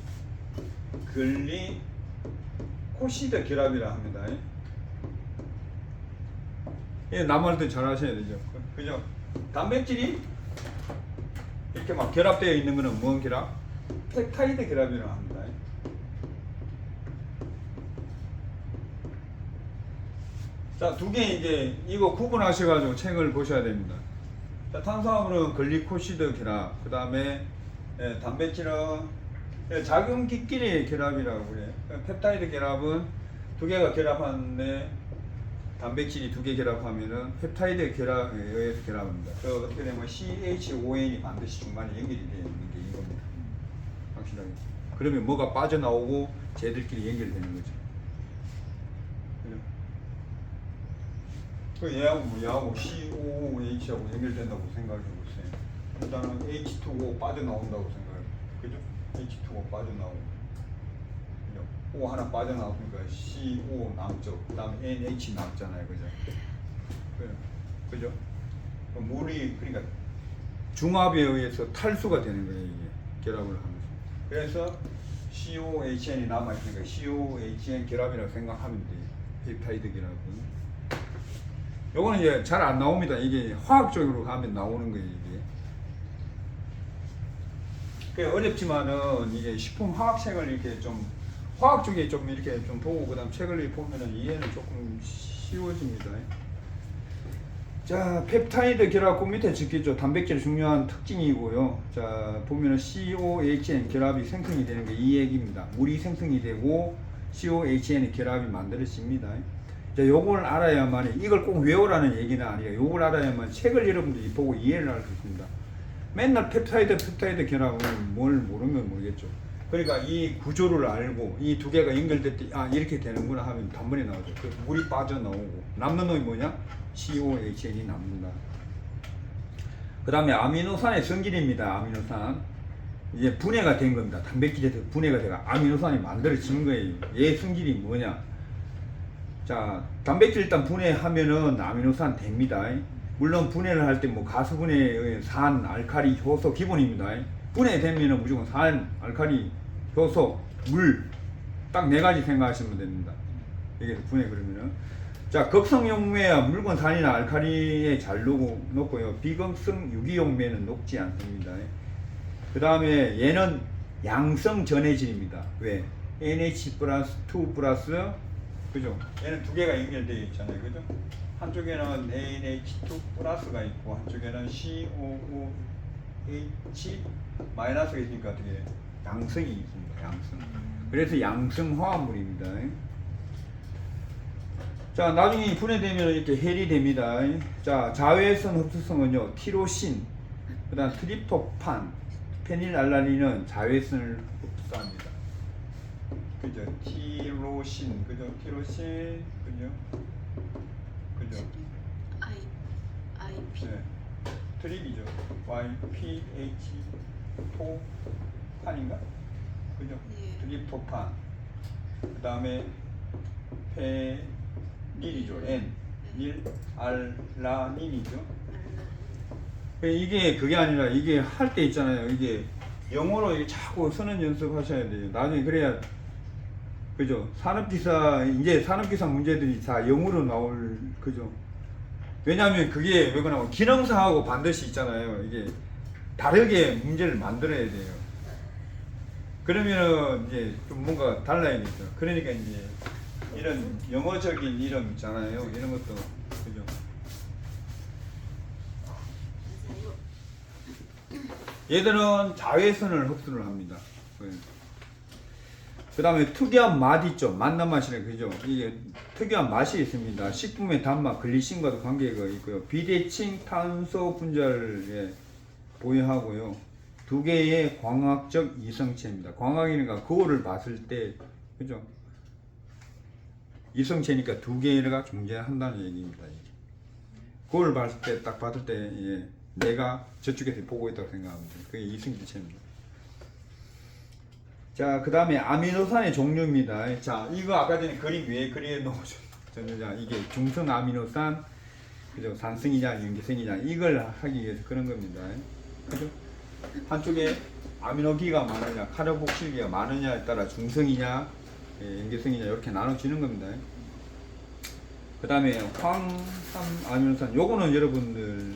A: 글리코시드 결합이라 합니다. 예, 남한테 잘 하셔야 되죠. 그죠? 단백질이 이렇게 막 결합되어 있는 거는 뭔 결합? 펩타이드 결합이라고 합니다. 자, 2개 이제 이거 구분하셔가지고 책을 보셔야 됩니다. 자, 탄수화물은 글리코시드 결합, 그 다음에 단백질은 작용기끼리 결합이라고 그래요. 펩타이드 결합은 2개가 결합하는데 단백질이 2개 결합하면은 펩타이드 결합에 의해서 결합합니다. 그 어떻게 되면 CHON이 반드시 중간에 연결이 되어 있는 게 이겁니다. 확실하게. 그러면 뭐가 빠져나오고 쟤들끼리 연결되는 거죠. 그죠? 그 얘하고 COOH하고 연결된다고 생각해 보세요. 일단은 H2O 빠져나온다고 생각해요. 그죠? H2O 빠져나오고. O 하나 빠져나오니까 CO 남죠. 그 다음에 NH 남잖아요. 그죠? 그죠? 물이, 그러니까 중합에 의해서 탈수가 되는 거예요. 이게. 결합을 하면서. 그래서 COHN이 남아있으니까 COHN 결합이라고 생각하면 돼요. 펩타이드 결합은. 요거는 이제 잘 안 나옵니다. 이게 화학적으로 가면 나오는 거예요. 이게. 꽤 어렵지만은 이게 식품 화학책을 이렇게 좀 화학 쪽에 좀 이렇게 좀 보고 그다음 책을 보면은 이해는 조금 쉬워집니다. 자, 펩타이드 결합 그 밑에 적겠죠. 단백질 중요한 특징이고요. 자, 보면은 COHN 결합이 생성이 되는 게 이 얘기입니다. 물이 생성이 되고 COHN의 결합이 만들어집니다. 자, 요걸 알아야만 이걸 꼭 외우라는 얘기는 아니에요. 요걸 알아야만 책을 여러분들이 보고 이해를 할 수 있습니다. 맨날 펩타이드 결합은 뭘 모르면 모르겠죠. 그러니까 이 구조를 알고 이 2개가 연결될 때 아 이렇게 되는구나 하면 단번에 나오죠. 그 물이 빠져나오고 남는 놈이 뭐냐? COHN이 남는다. 그 다음에 아미노산의 성질입니다. 아미노산 이제 분해가 된 겁니다. 단백질에서 분해가 돼가 아미노산이 만들어지는 거예요. 얘 성질이 뭐냐? 자, 단백질 일단 분해하면은 아미노산 됩니다. 물론 분해를 할 때 뭐 가수 분해의 산, 알칼리, 효소 기본입니다. 분해되면은 무조건 산, 알칼리, 효소, 물 딱 네 가지 생각하시면 됩니다. 이게 분해 그러면은 자 극성용매야 묽은 산이나 알칼리에 잘 녹고요. 비극성 유기용매는 녹지 않습니다. 그 다음에 얘는 양성 전해질입니다. 왜? NH 플러스 2 플러스 그죠? 얘는 두 개가 연결되어 있잖아요. 그죠? 한쪽에는 NH2 플러스가 있고 한쪽에는 COOH 마이너스가 있으니까 어떻게 양성이 있습니다. 양성. 그래서 양성 화합물입니다. 자 나중에 분해되면 이렇게 헬이 됩니다. 자 자외선 흡수성은요 티로신, 그다음 트립토판, 페닐알라닌은 자외선을 흡수합니다. 그죠? 티로신, 그죠? 티로신, 그죠? 그죠?
B: IP.
A: 네. 트립이죠. YPH 토판인가? 그죠?
B: 네.
A: 트립토판. 그 다음에 페닐이죠. N. 닐 알라닌이죠. 이게 그게 아니라 이게 할 때 있잖아요. 이게 영어로 이게 자꾸 쓰는 연습하셔야 돼요. 나중에 그래야 그죠? 산업기사 이제 산업기사 문제들이 다 영어로 나올 그죠? 왜냐하면 그게 왜 그러냐면 기능사하고 반드시 있잖아요. 이게 다르게 문제를 만들어야 돼요. 그러면은 이제 좀 뭔가 달라야겠죠. 그러니까 이제 이런 영어적인 이름 있잖아요. 이런 것도 그죠? 얘들은 자외선을 흡수를 합니다. 그 다음에 특이한 맛 있죠. 맛난 맛이래. 그죠? 이게 특이한 맛이 있습니다. 식품의 단맛, 글리신과도 관계가 있고요. 비대칭 탄소 분자를 보유하고요. 두 개의 광학적 이성체입니다. 광학이니까 거울을 봤을 때, 그죠? 이성체니까 두 개가 존재한다는 얘기입니다. 거울을 봤을 때, 딱 봤을 때, 내가 저쪽에서 보고 있다고 생각합니다. 그게 이성체입니다. 자, 그 다음에 아미노산의 종류입니다. 자, 이거 아까 전에 그림 위에 그려 놓으셨죠. 이게 중성 아미노산, 그죠? 산성이냐, 연기성이냐, 이걸 하기 위해서 그런 겁니다. 그죠? 한쪽에 아미노기가 많으냐, 카르복실기가 많으냐에 따라 중성이냐, 연기성이냐, 이렇게 나눠지는 겁니다. 그 다음에 황산 아미노산, 요거는 여러분들,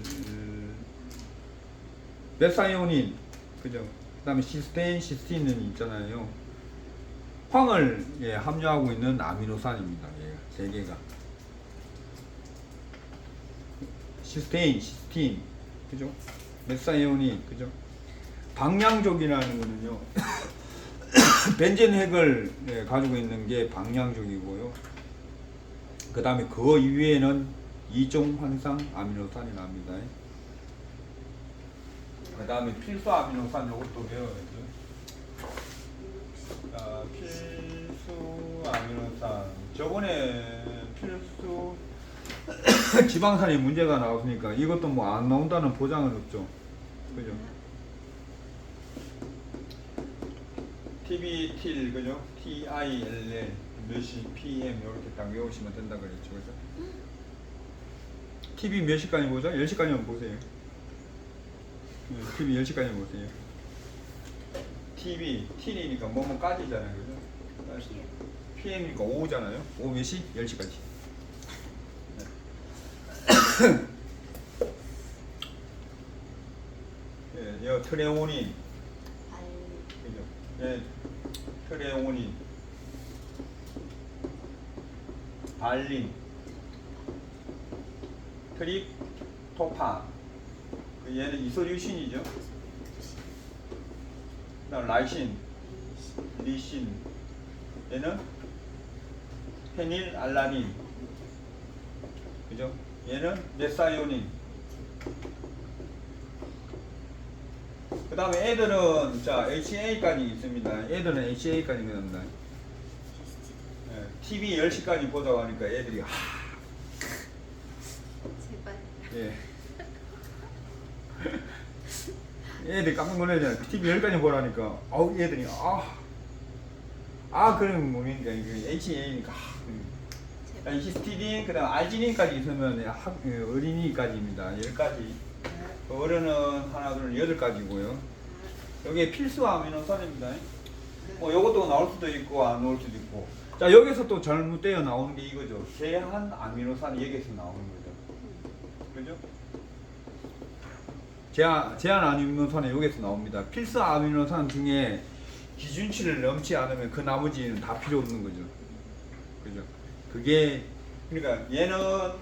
A: 메사이오닌, 그죠? 그 다음에 시스테인, 시스틴은 있잖아요. 황을 함유하고 있는 아미노산입니다. 얘가 세 개가. 시스테인, 시스틴, 그죠? 메사이오닌, 그죠? 방향족이라는 거는요. 벤젠 핵을 가지고 있는 게 방향족이고요. 그 다음에 그 이외에는 이종 환상 아미노산이 납니다. 그 다음에 필수 아미노산 이것도 배워야죠. 필수 아미노산. 저번에 필수 지방산이 문제가 나왔으니까 이것도 뭐 안 나온다는 보장은 없죠. 그죠? TBT, 그죠? TILL, 몇 시, PM, 이렇게 딱 외우시면 된다 그랬죠. 그죠? TV 몇 시까지 보죠? 10시까지만 보세요. TV 10시까지 보세요. TV, T니까 뭐뭐까지잖아요. 그죠? PM이니까 오후잖아요. 오후 몇 시? 10시까지. 네. 여 트레오닌. 그죠? 예, 트레오닌. 발린. 트립토판. 얘는 이소류신이죠. 그다음 라이신, 리신. 얘는 페닐알라닌. 그죠? 얘는 메사이오닌. 그 다음에 애들은 자 HA까지 있습니다. 애들은 HA까지 끝납니다. TV 10시까지 보자고 하니까 애들이
B: 제발.
A: 예. 애들이 깜짝 놀라잖아요. TV 10까지 보라니까 아우 얘들이 그런 몸이니까 이게 HA니까 히스티딘, 그 다음 알지닌까지 있으면 어린이까지입니다. 10가지. 어른은 하나, 둘, 8가지고요. 여기에 필수 아미노산입니다. 뭐 요것도 나올 수도 있고 안 나올 수도 있고. 자, 여기서 또 잘못되어 나오는 게 이거죠. 제한 아미노산이 여기서 나오는 거죠. 그죠? 제한 아미노산이 여기서 나옵니다. 필수 아미노산 중에 기준치를 넘지 않으면 그 나머지는 다 필요 없는 거죠. 그죠? 그게 그러니까 얘는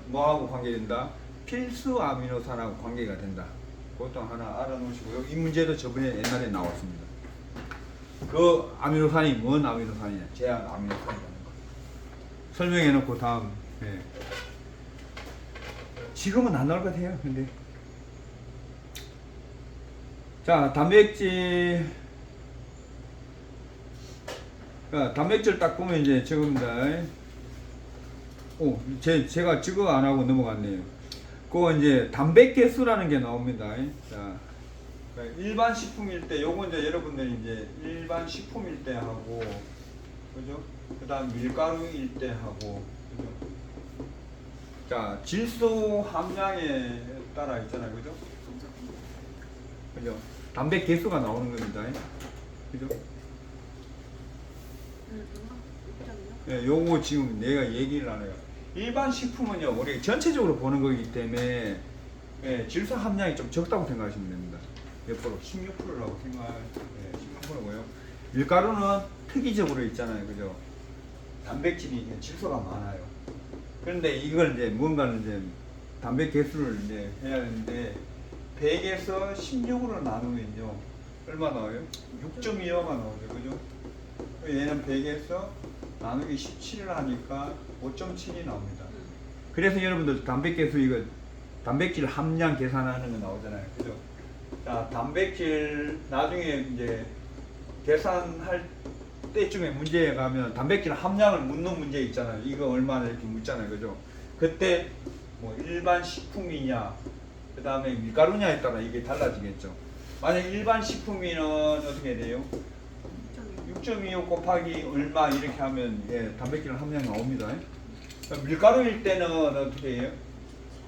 A: 뭐하고 관계된다? 필수 아미노산하고 관계가 된다. 그것도 하나 알아놓으시고요. 이 문제도 저번에 옛날에 나왔습니다. 그 아미노산이 뭔 아미노산이냐? 제한 아미노산이라는 거. 설명해놓고 다음. 예. 지금은 안 나올 것 같아요. 근데 자, 단백질. 자, 단백질 딱 보면 이제 저겁니다. 제가 지거 안 하고 넘어갔네요. 그거 이제 단백계수라는 게 나옵니다. 자, 일반 식품일 때, 요거 이제 여러분들이 이제 일반 식품일 때 하고, 그죠? 그 다음 밀가루일 때 하고, 그죠? 자, 질소 함량에 따라 있잖아요. 그죠? 그죠? 단백계수가 나오는 겁니다. 그죠? 예, 요거 지금 내가 얘기를 안 해요. 일반 식품은요, 우리 전체적으로 보는 거기 때문에 예, 질소 함량이 좀 적다고 생각하시면 됩니다. 몇 프로? 16%라고 예, 16%고요. 밀가루는 특이적으로 있잖아요, 그죠? 단백질이 질소가 많아요. 그런데 이걸 이제 뭔가는 이제 단백 개수를 이제 해야 되는데 100에서 16으로 나누면요, 얼마 나와요? 6.25가 나오죠, 그죠? 얘는 100에서 나누기 17을 하니까 5.7이 나옵니다. 그래서 여러분들 단백계수 이거 단백질 함량 계산하는 거 나오잖아요. 그죠? 자, 단백질 나중에 이제 계산할 때쯤에 문제에 가면 단백질 함량을 묻는 문제 있잖아요. 이거 얼마나 이렇게 묻잖아요. 그죠? 그때 뭐 일반 식품이냐, 그 다음에 밀가루냐에 따라 이게 달라지겠죠. 만약 일반 식품이면 어떻게 돼요? 6.25 곱하기 얼마 이렇게 하면 예, 단백질 함량 나옵니다. 밀가루일 때는 어떻게 해요?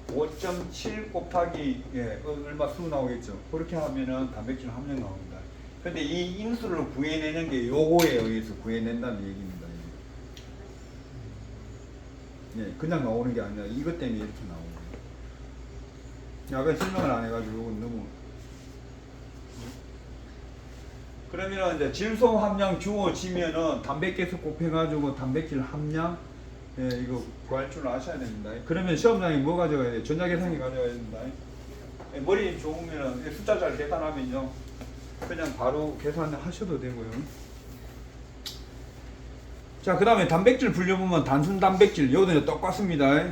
A: 5.7 곱하기 얼마 수 나오겠죠. 그렇게 하면은 단백질 함량 나옵니다. 근데 이 인수를 구해내는 게 요거에 의해서 구해낸다는 얘기입니다. 예, 그냥 나오는 게 아니라 이것 때문에 이렇게 나오는 거예요. 아까 설명을 안 해가지고 요건 너무. 그러면 이제 질소 함량 주어지면은 단백계수 곱해가지고 단백질 함량 이거 구할 줄 아셔야 됩니다. 그러면 시험장에 뭐 가져가야 돼요? 전자계산기 가져가야 됩니다. 머리 좋으면 숫자 잘 계산하면요, 그냥 바로 계산하셔도 되고요. 자, 그 다음에 단백질 분류보면 단순 단백질, 요거는 똑같습니다.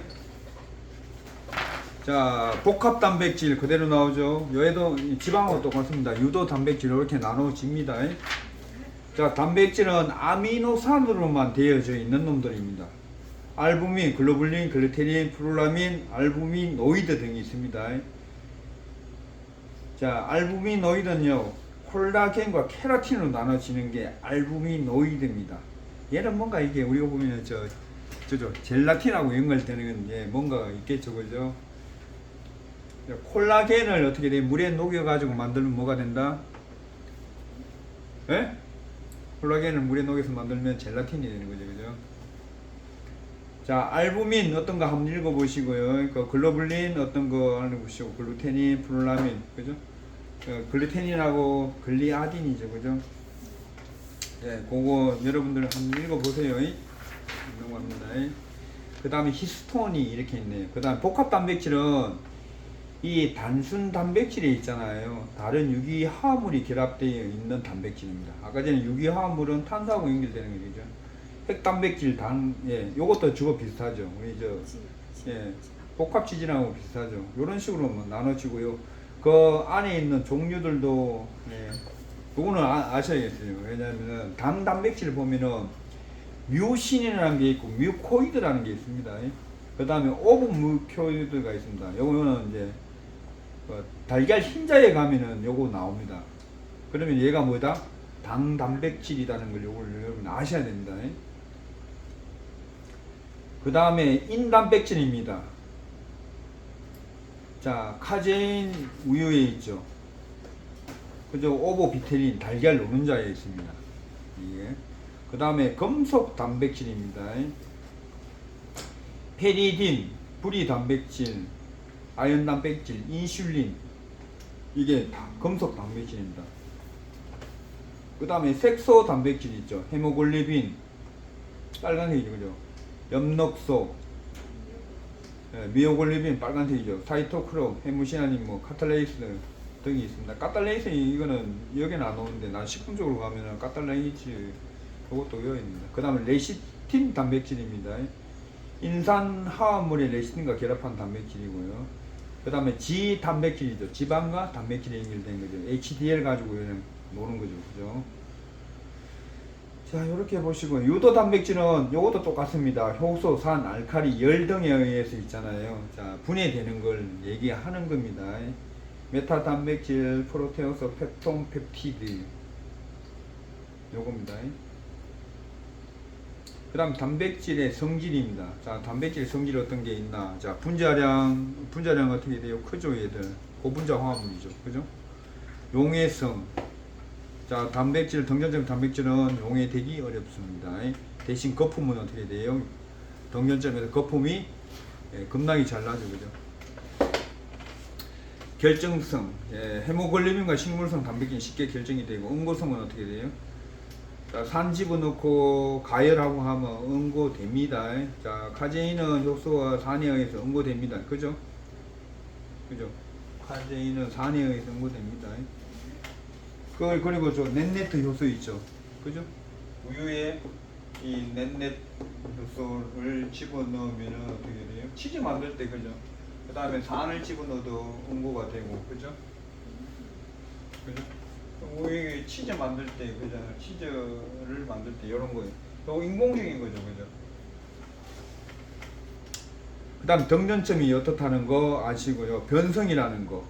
A: 자, 복합 단백질 그대로 나오죠. 여기도 지방하고 똑같습니다. 유도 단백질 이렇게 나눠집니다. 자, 단백질은 아미노산으로만 되어져 있는 놈들입니다. 알부민, 글로불린, 글루테닌, 프룰라민, 알부미노이드 등이 있습니다. 자, 알부미노이드는요, 콜라겐과 케라틴으로 나눠지는 게 알부미노이드입니다. 얘는 뭔가 이게 우리가 보면 젤라틴하고 연결되는 게 뭔가 있겠죠, 그죠? 콜라겐을 어떻게 돼? 물에 녹여가지고 만들면 뭐가 된다? 예? 콜라겐을 물에 녹여서 만들면 젤라틴이 되는 거죠, 그죠? 자, 알부민 어떤 거 한번 읽어보시고요. 그 글로불린 어떤 거 알아보시고, 글루테닌, 프룰라민, 그죠? 글루테닌하고 글리아딘이죠, 그죠? 예, 그거 여러분들 한번 읽어보세요. 넘어갑니다. 그 다음에 히스톤이 이렇게 있네요. 그 다음 복합 단백질은 이 단순 단백질이 있잖아요. 다른 유기화합물이 결합되어 있는 단백질입니다. 아까 전에 유기화합물은 탄소하고 연결되는 거죠. 핵단백질 요것도 주고 비슷하죠. 우리 복합지질하고 비슷하죠. 이런 식으로 뭐 나눠지고요. 그 안에 있는 종류들도 그거는 아셔야겠어요. 왜냐하면 당 단백질 보면은 뮤신이라는 게 있고 뮤코이드라는 게 있습니다. 그 다음에 오브뮤코이드가 있습니다. 요거는 이제 달걀 흰자에 가면은 요거 나옵니다. 그러면 얘가 뭐다? 당 단백질이라는 걸 요걸 여러분 아셔야 됩니다. 그 다음에 인단백질입니다. 자, 카제인 우유에 있죠. 그죠? 오보비테린 달걀 노른자에 있습니다. 예. 그 다음에 금속 단백질입니다. 페리딘, 뿌리 단백질, 아연 단백질, 인슐린, 이게 다 금속 단백질입니다. 그 다음에 색소 단백질 있죠. 헤모글로빈, 빨간색이죠, 그죠? 엽록소, 미오글로빈 빨간색이죠. 사이토크롬, 헤무시아닌, 뭐 카탈레이스 등이 있습니다. 카탈레이스 이거는 여기는 안 오는데 난 식품적으로 가면은 카탈레이스 이것도 여기 있습니다. 그 다음에 레시틴 단백질입니다. 인산 화합물의 레시틴과 결합한 단백질이고요. 그 다음에 G 단백질이죠. 지방과 단백질이 연결된 거죠. HDL 가지고 그냥 노는 거죠, 그죠? 자, 이렇게 보시고 유도 단백질은 요것도 똑같습니다. 효소, 산, 알칼리, 열 등에 의해서 있잖아요. 자, 분해되는 걸 얘기하는 겁니다. 메타 단백질, 프로테오스, 펩톤, 펩티드 요겁니다. 그 다음 단백질의 성질입니다. 자, 단백질 성질 어떤 게 있나? 자, 분자량 어떻게 돼요? 크죠, 얘들. 고분자 화합물이죠, 그죠? 용해성. 자, 단백질, 등전점 단백질은 용해되기 어렵습니다. 대신 거품은 어떻게 돼요? 등전점에서 거품이 겁나게 잘 나죠, 그죠? 결정성, 헤모글로빈과 식물성 단백질이 쉽게 결정이 되고, 응고성은 어떻게 돼요? 자, 산 집어넣고 가열하고 하면 응고됩니다. 자, 카제인은 효소와 산에 의해서 응고됩니다. 그죠? 그죠? 카제인은 산에 의해서 응고됩니다. 그리고 저 넷네트 효소 있죠. 그죠? 우유에 이 넷넷 효소를 집어넣으면 어떻게 돼요? 치즈 만들 때, 그죠? 그 다음에 산을 집어넣어도 응고가 되고, 그죠? 그죠? 우유에 치즈 만들 때, 그죠? 치즈를 만들 때 이런 거예요. 또 인공적인 거죠, 그죠? 그 다음 등전점이 어떻다는 거 아시고요. 변성이라는 거.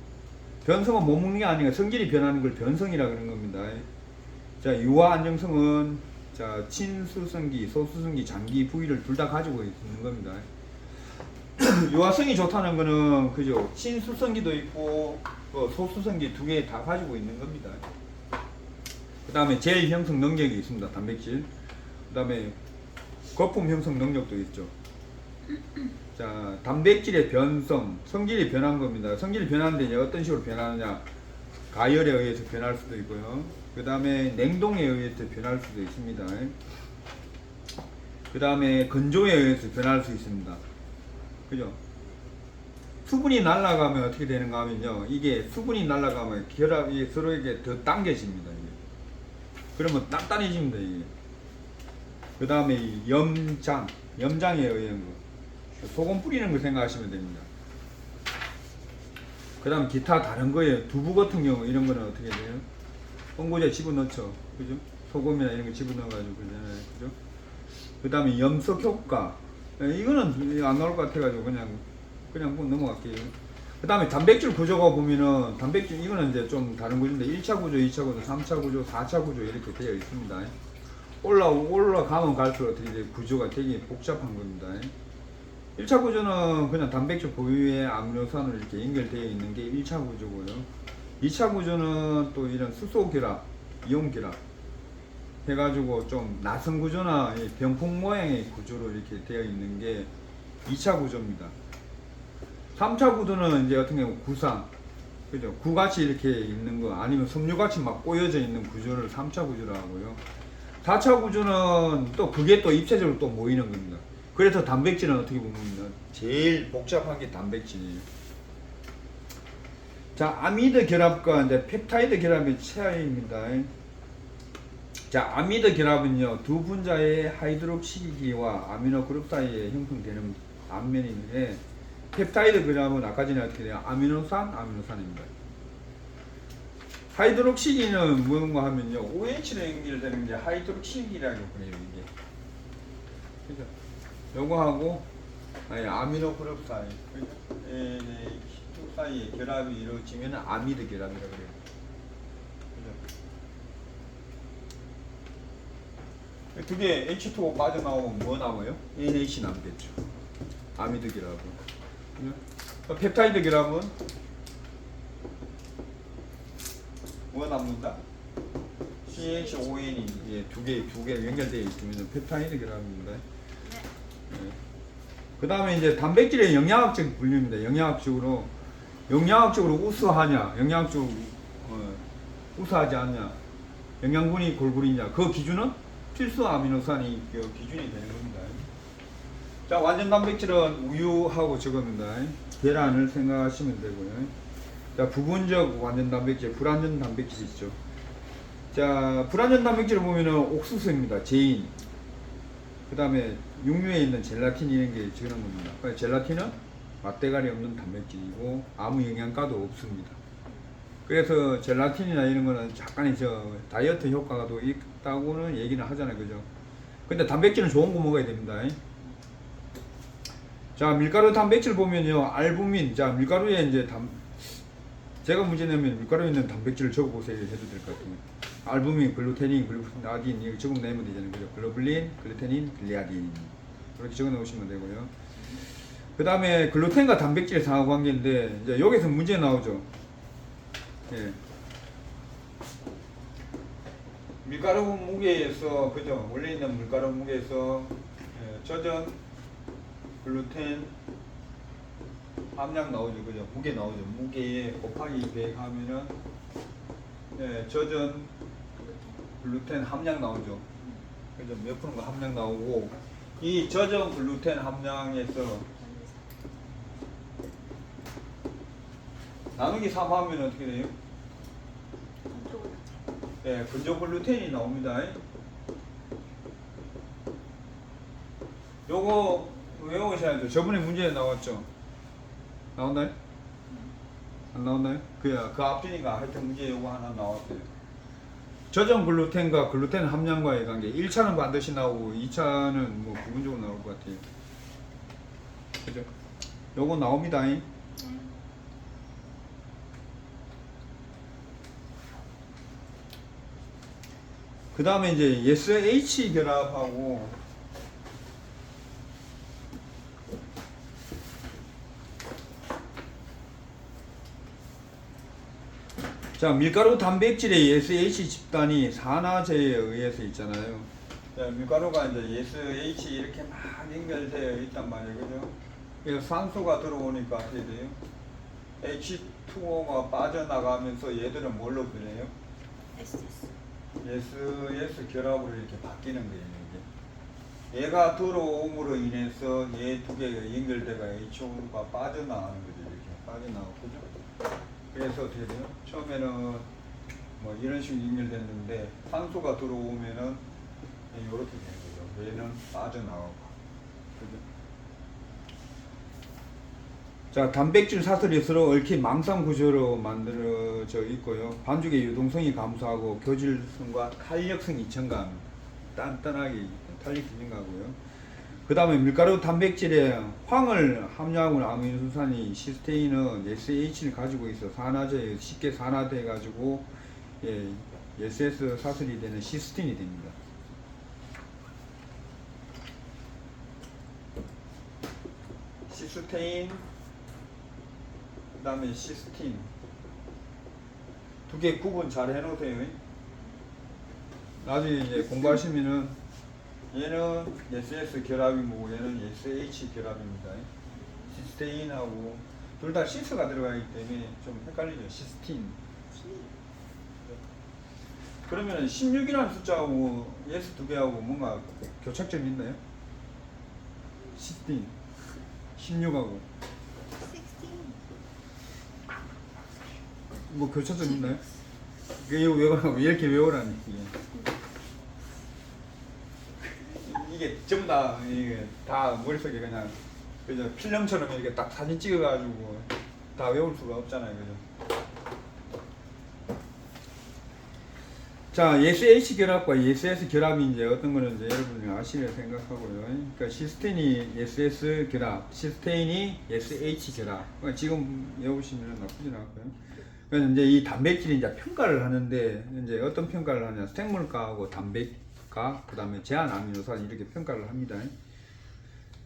A: 변성은 못 먹는 게 아니라 성질이 변하는 걸 변성이라 그러는 겁니다. 자, 유화 안정성은 자, 친수성기, 소수성기, 장기, 부위를 둘 다 가지고 있는 겁니다. 유화성이 좋다는 거는 그죠? 친수성기도 있고 소수성기 두 개 다 가지고 있는 겁니다. 그 다음에 젤 형성 능력이 있습니다. 단백질. 그 다음에 거품 형성 능력도 있죠. 자, 단백질의 변성, 성질이 변한 겁니다. 성질이 변하는데 이제 어떤 식으로 변하느냐? 가열에 의해서 변할 수도 있고요. 그 다음에 냉동에 의해서 변할 수도 있습니다. 그 다음에 건조에 의해서 변할 수 있습니다. 그죠? 수분이 날아가면 어떻게 되는가 하면요. 이게 수분이 날아가면 결합이 서로에게 더 당겨집니다. 이게. 그러면 단단해집니다. 이게. 그 다음에 염장에 의한 거. 소금 뿌리는 거 생각하시면 됩니다. 그 다음 기타 다른 거에 두부 같은 경우 이런 거는 어떻게 돼요? 엉고제 집어넣죠. 그죠? 소금이나 이런 거 집어넣어가지고 그러잖아요. 그죠? 그 다음에 염석 효과. 이거는 안 나올 것 같아가지고 그냥 넘어갈게요. 그 다음에 단백질 구조가 보면은 단백질 이거는 이제 좀 다른 구조인데 1차 구조, 2차 구조, 3차 구조, 4차 구조 이렇게 되어 있습니다. 올라가면 갈수록 어떻게 돼요? 구조가 되게 복잡한 겁니다. 1차 구조는 그냥 단백질 고유의 아미노산으로 이렇게 연결되어 있는 게 1차 구조고요. 2차 구조는 또 이런 수소 결합, 이온 결합 해가지고 좀 나선 구조나 병풍 모양의 구조로 이렇게 되어 있는 게 2차 구조입니다. 3차 구조는 이제 어떤 경우 구상, 그죠? 구같이 이렇게 있는 거 아니면 섬유같이 막 꼬여져 있는 구조를 3차 구조라고 하고요. 4차 구조는 또 그게 또 입체적으로 또 모이는 겁니다. 그래서 단백질은 어떻게 보면 제일 복잡한 게 단백질이에요. 자, 아미드 결합과 이제 펩타이드 결합의 차이입니다. 자, 아미드 결합은요, 두 분자의 하이드록시기와 아미노 그룹 사이에 형성되는 암면인데, 펩타이드 결합은 아까 전에 어떻게 돼요? 아미노산입니다. 하이드록시기는 뭔가 하면요, OH로 연결되는 게 하이드록시기라고 그래요, 이게. 그죠? 요거하고 아미노 그룹 사이, 두 사이에 결합이 이루어지면 아미드 결합이라고 그래요. 그죠? 두 개 H2O 빠져나오면 뭐 남아요? NH 남겠죠. 아미드 결합은. 그죠? 펩타이드 결합은 뭐 남는다? CHON이 두 개 연결되어 있으면 펩타이드 결합입니다. 네. 그 다음에 이제 단백질의 영양학적 분류입니다. 영양학적으로 우수하냐, 영양학적으로 우수하지 않냐, 영양분이 골고루냐, 그 기준은 필수 아미노산이 그 기준이 되는 겁니다. 자, 완전 단백질은 우유하고 적습니다. 계란을 생각하시면 되고요. 자, 부분적 완전 단백질, 불완전 단백질 있죠. 자, 불완전 단백질을 보면은 옥수수입니다. 제인. 그 다음에 육류에 있는 젤라틴 이런 게 적는 겁니다. 그러니까 젤라틴은 맛대가리 없는 단백질이고 아무 영양가도 없습니다. 그래서 젤라틴이나 이런 거는 약간의 다이어트 효과가 또 있다고는 얘기는 하잖아요. 그죠? 근데 단백질은 좋은 거 먹어야 됩니다. 자, 밀가루 단백질 보면요. 알부민. 자, 밀가루에 이제 제가 문제 내면 밀가루에 있는 단백질을 적어보세요 해도 될 것 같아요. 알부민, 글루테닌, 글루타딘 이거 적어내면 되잖아요. 그죠? 글로불린, 글루테닌, 글리아딘 이렇게 적어 놓으시면 되고요. 그 다음에 글루텐과 단백질의 상하관계인데 이제 여기서 문제 나오죠. 예. 밀가루 무게에서 그죠? 원래 있는 밀가루 무게에서 젖은 글루텐 함량 나오죠. 그죠? 무게 나오죠. 무게에 곱하기 100 하면은 젖은 글루텐 함량 나오죠. 그죠? 몇 프로인가 함량 나오고 이 젖은 글루텐 함량에서 나누기 3 하면 어떻게 돼요? 네, 건조 글루텐이 나옵니다. 요거 외우셔야죠. 저번에 문제에 나왔죠. 나왔나요? 안 나왔나요? 그 앞뒤니까 하여튼 문제 요거 하나 나왔어요. 저전 글루텐과 글루텐 함량과의 관계 1차는 반드시 나오고 2차는 뭐 부분적으로 나올 것 같아요. 그죠? 요거 나옵니다. 그 다음에 이제 SH 결합하고 자, 밀가루 단백질의 SH 집단이 산화제에 의해서 있잖아요. 자, 밀가루가 이제 SH 이렇게 막 연결되어 있단 말이에요. 그죠? 그래서 산소가 들어오니까 어떻게 돼요? H2O가 빠져나가면서 얘들은 뭘로 변해요? SS 결합으로 이렇게 바뀌는 거예요. 이게. 얘가 들어옴으로 인해서 얘 두 개가 연결돼가 H2O가 빠져나가는 거죠. 이렇게 빠져나가고. 그죠? 그래서 어떻게 돼요? 처음에는 뭐 이런 식으로 연결됐는데 산소가 들어오면은 이렇게 되는 거죠. 얘는 빠져나가고. 그죠? 자, 단백질 사슬이 서로 얽힌 망상 구조로 만들어져 있고요. 반죽의 유동성이 감소하고 교질성과 탄력성이 증가합니다. 단단하게 탄력성이 증가하고요. 그 다음에 밀가루 단백질에 황을 함유하고 있는 아미노산이 시스테인은 SH를 가지고 있어 산화제에 쉽게 산화돼 가지고 SS 사슬이 되는 시스틴이 됩니다. 시스테인 그 다음에 시스틴 두 개 구분 잘 해놓으세요. 나중에 이제 공부하시면은 얘는 SS 결합이고 얘는 SH 결합입니다. 시스테인하고 둘 다 시스가 들어가기 때문에 좀 헷갈리죠. 시스틴. 그러면 16이라는 숫자하고 S 두 개하고 뭔가 교착점이 있나요? 시스틴 16하고 뭐 교차점 있나요? 이거 왜 이렇게 외우라니 이게 전부 다 머릿속에 그냥 그죠 필름처럼 이렇게 딱 사진 찍어가지고 다 외울 수가 없잖아요, 그죠? 자, SH 결합과 SS 결합이 이제 어떤 거는 이제 여러분이 아시리라 생각하고요. 그러니까 시스테인이 SS 결합, 시스테인이 SH 결합. 그러니까 지금 외우시면 나쁘진 않고요. 그래서 이제 이 단백질이 이제 평가를 하는데 이제 어떤 평가를 하냐? 생물가하고 단백가 약화, 그 다음에 제한 아미노산 이렇게 평가를 합니다.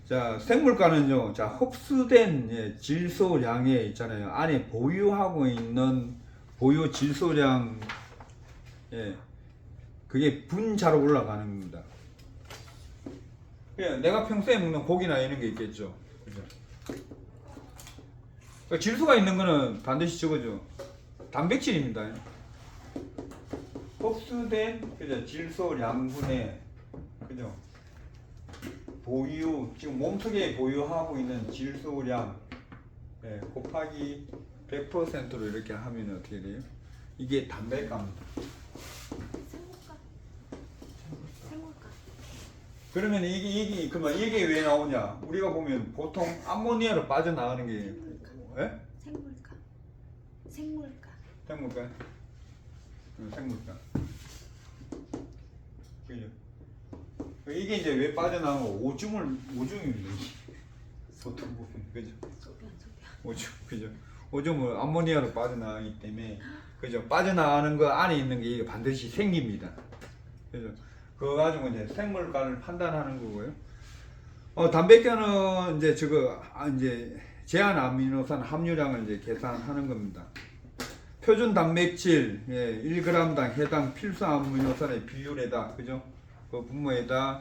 A: 자, 생물가는요, 자, 흡수된 질소량에 있잖아요. 안에 보유하고 있는 보유 질소량, 그게 분자로 올라가는 겁니다. 그냥 내가 평소에 먹는 고기나 이런 게 있겠죠. 그죠? 그러니까 질소가 있는 거는 반드시 저거죠. 단백질입니다. 흡수된 그죠? 질소량분의 그죠? 보유 지금 몸속에 보유하고 있는 질소량 곱하기 100%로 이렇게 하면 어떻게 돼요? 이게 담백가입니다.
B: 생물가. 생물가.
A: 그러면 그러면 이게 왜 나오냐? 우리가 보면 보통 암모니아로 빠져나가는 게
B: 생물가. 생물가.
A: 생물가. 생물가. 그죠? 이게 이제 왜 빠져나가고 오줌입니다. 보통 보면 그죠?
B: 소변.
A: 오줌 그죠? 오줌은 암모니아로 빠져나가기 때문에 그죠? 빠져나가는 거 안에 있는 게 이게 반드시 생깁니다. 그죠? 그거 가지고 이제 생물가를 판단하는 거고요. 단백질은 이제 이제 제한 아미노산 함유량을 이제 계산하는 겁니다. 표준 단백질 1g당 해당 필수 아미노산의 비율에다 그죠? 그 분모에다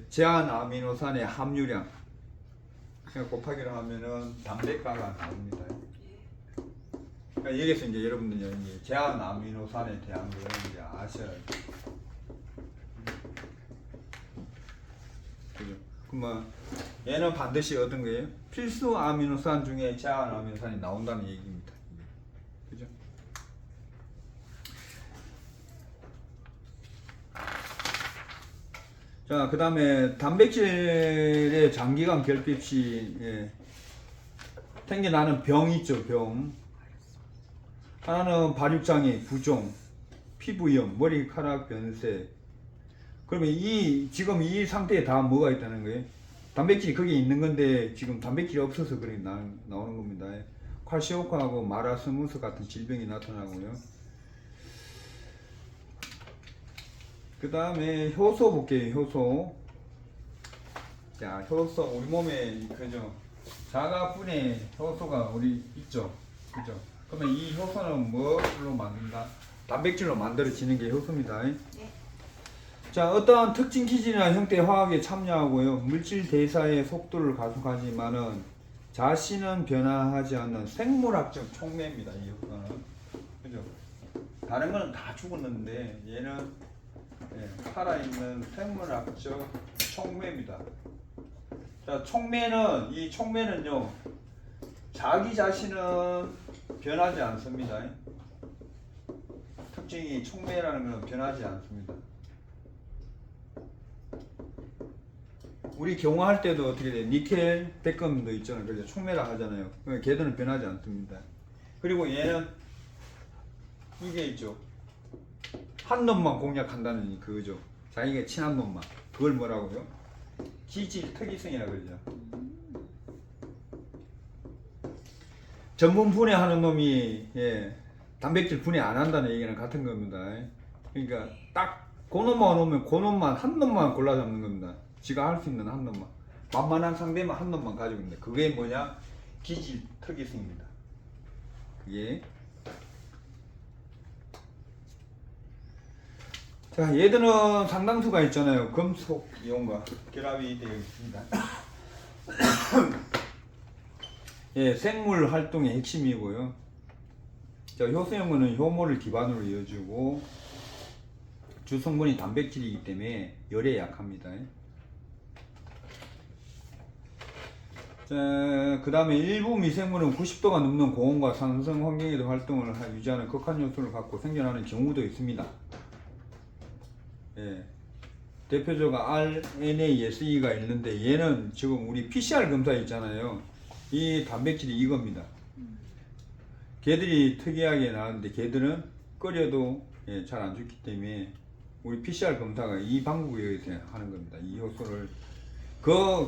A: 제한 아미노산의 함유량 곱하기를 하면은 담백가가 나옵니다. 그러니까 여기서 이제 여러분들이 이제 제한 아미노산에 대한 걸 이제 아셔야 돼요. 그죠? 그러면 얘는 반드시 얻은 거예요. 필수 아미노산 중에 제한 아미노산이 나온다는 얘기입니다. 그죠? 자, 그 다음에 단백질의 장기간 결핍 시 생겨나는 병 있죠, 병. 하나는 발육장애, 부종, 피부염, 머리카락 변색. 그러면 지금 이 상태에 다 뭐가 있다는 거예요? 단백질이 거기 있는 건데 지금 단백질이 없어서 그렇게 나오는 겁니다. 콸시오카하고 마라스무스 같은 질병이 나타나고요. 그 다음에 효소 볼게요. 효소. 자, 효소 우리 몸에 그죠? 자가분해 효소가 우리 있죠. 그죠? 그러면 이 효소는 뭘로 만든다? 단백질로 만들어지는 게 효소입니다.
B: 네.
A: 자, 어떠한 특징 기질이나 형태의 화학에 참여하고요. 물질 대사의 속도를 가속하지만은 자신은 변화하지 않는 생물학적 촉매입니다. 이 효소는. 그죠? 다른 거는 다 죽었는데 얘는 살아있는 생물학적 촉매입니다. 자, 촉매는요, 자기 자신은 변하지 않습니다. 특징이 촉매라는 것은 변하지 않습니다. 우리 경화할 때도 어떻게 돼? 니켈 백금도 있잖아요. 그래서 촉매라 하잖아요. 걔들은 변하지 않습니다. 그리고 얘는 이게 있죠. 한 놈만 공략한다는 그거죠. 자기가 친한 놈만. 그걸 뭐라고요? 기질 특이성이라 그러죠. 전분 분해하는 놈이 단백질 분해 안 한다는 얘기는 같은 겁니다. 그러니까 딱 그 놈만 오면 그 놈만 한 놈만 골라 잡는 겁니다. 지가 할 수 있는 한 놈만. 만만한 상대만 한 놈만 가지고 있는데 그게 뭐냐? 기질 특이성입니다. 그게 자, 얘들은 상당수가 있잖아요. 금속 이온과 결합이 되어 있습니다. 생물 활동의 핵심이고요. 자, 효소형은 효모를 기반으로 이어주고 주성분이 단백질이기 때문에 열에 약합니다. 자, 그 다음에 일부 미생물은 90도가 넘는 고온과 산성 환경에도 활동을 유지하는 극한 요소를 갖고 생겨나는 경우도 있습니다. 대표적으로 RNASE가 있는데 얘는 지금 우리 PCR 검사 있잖아요. 이 단백질이 이겁니다. 걔들이 특이하게 나왔는데 걔들은 끓여도 잘 안 죽기 때문에 우리 PCR 검사가 이 방법에 의해서 하는 겁니다. 이 효소를 그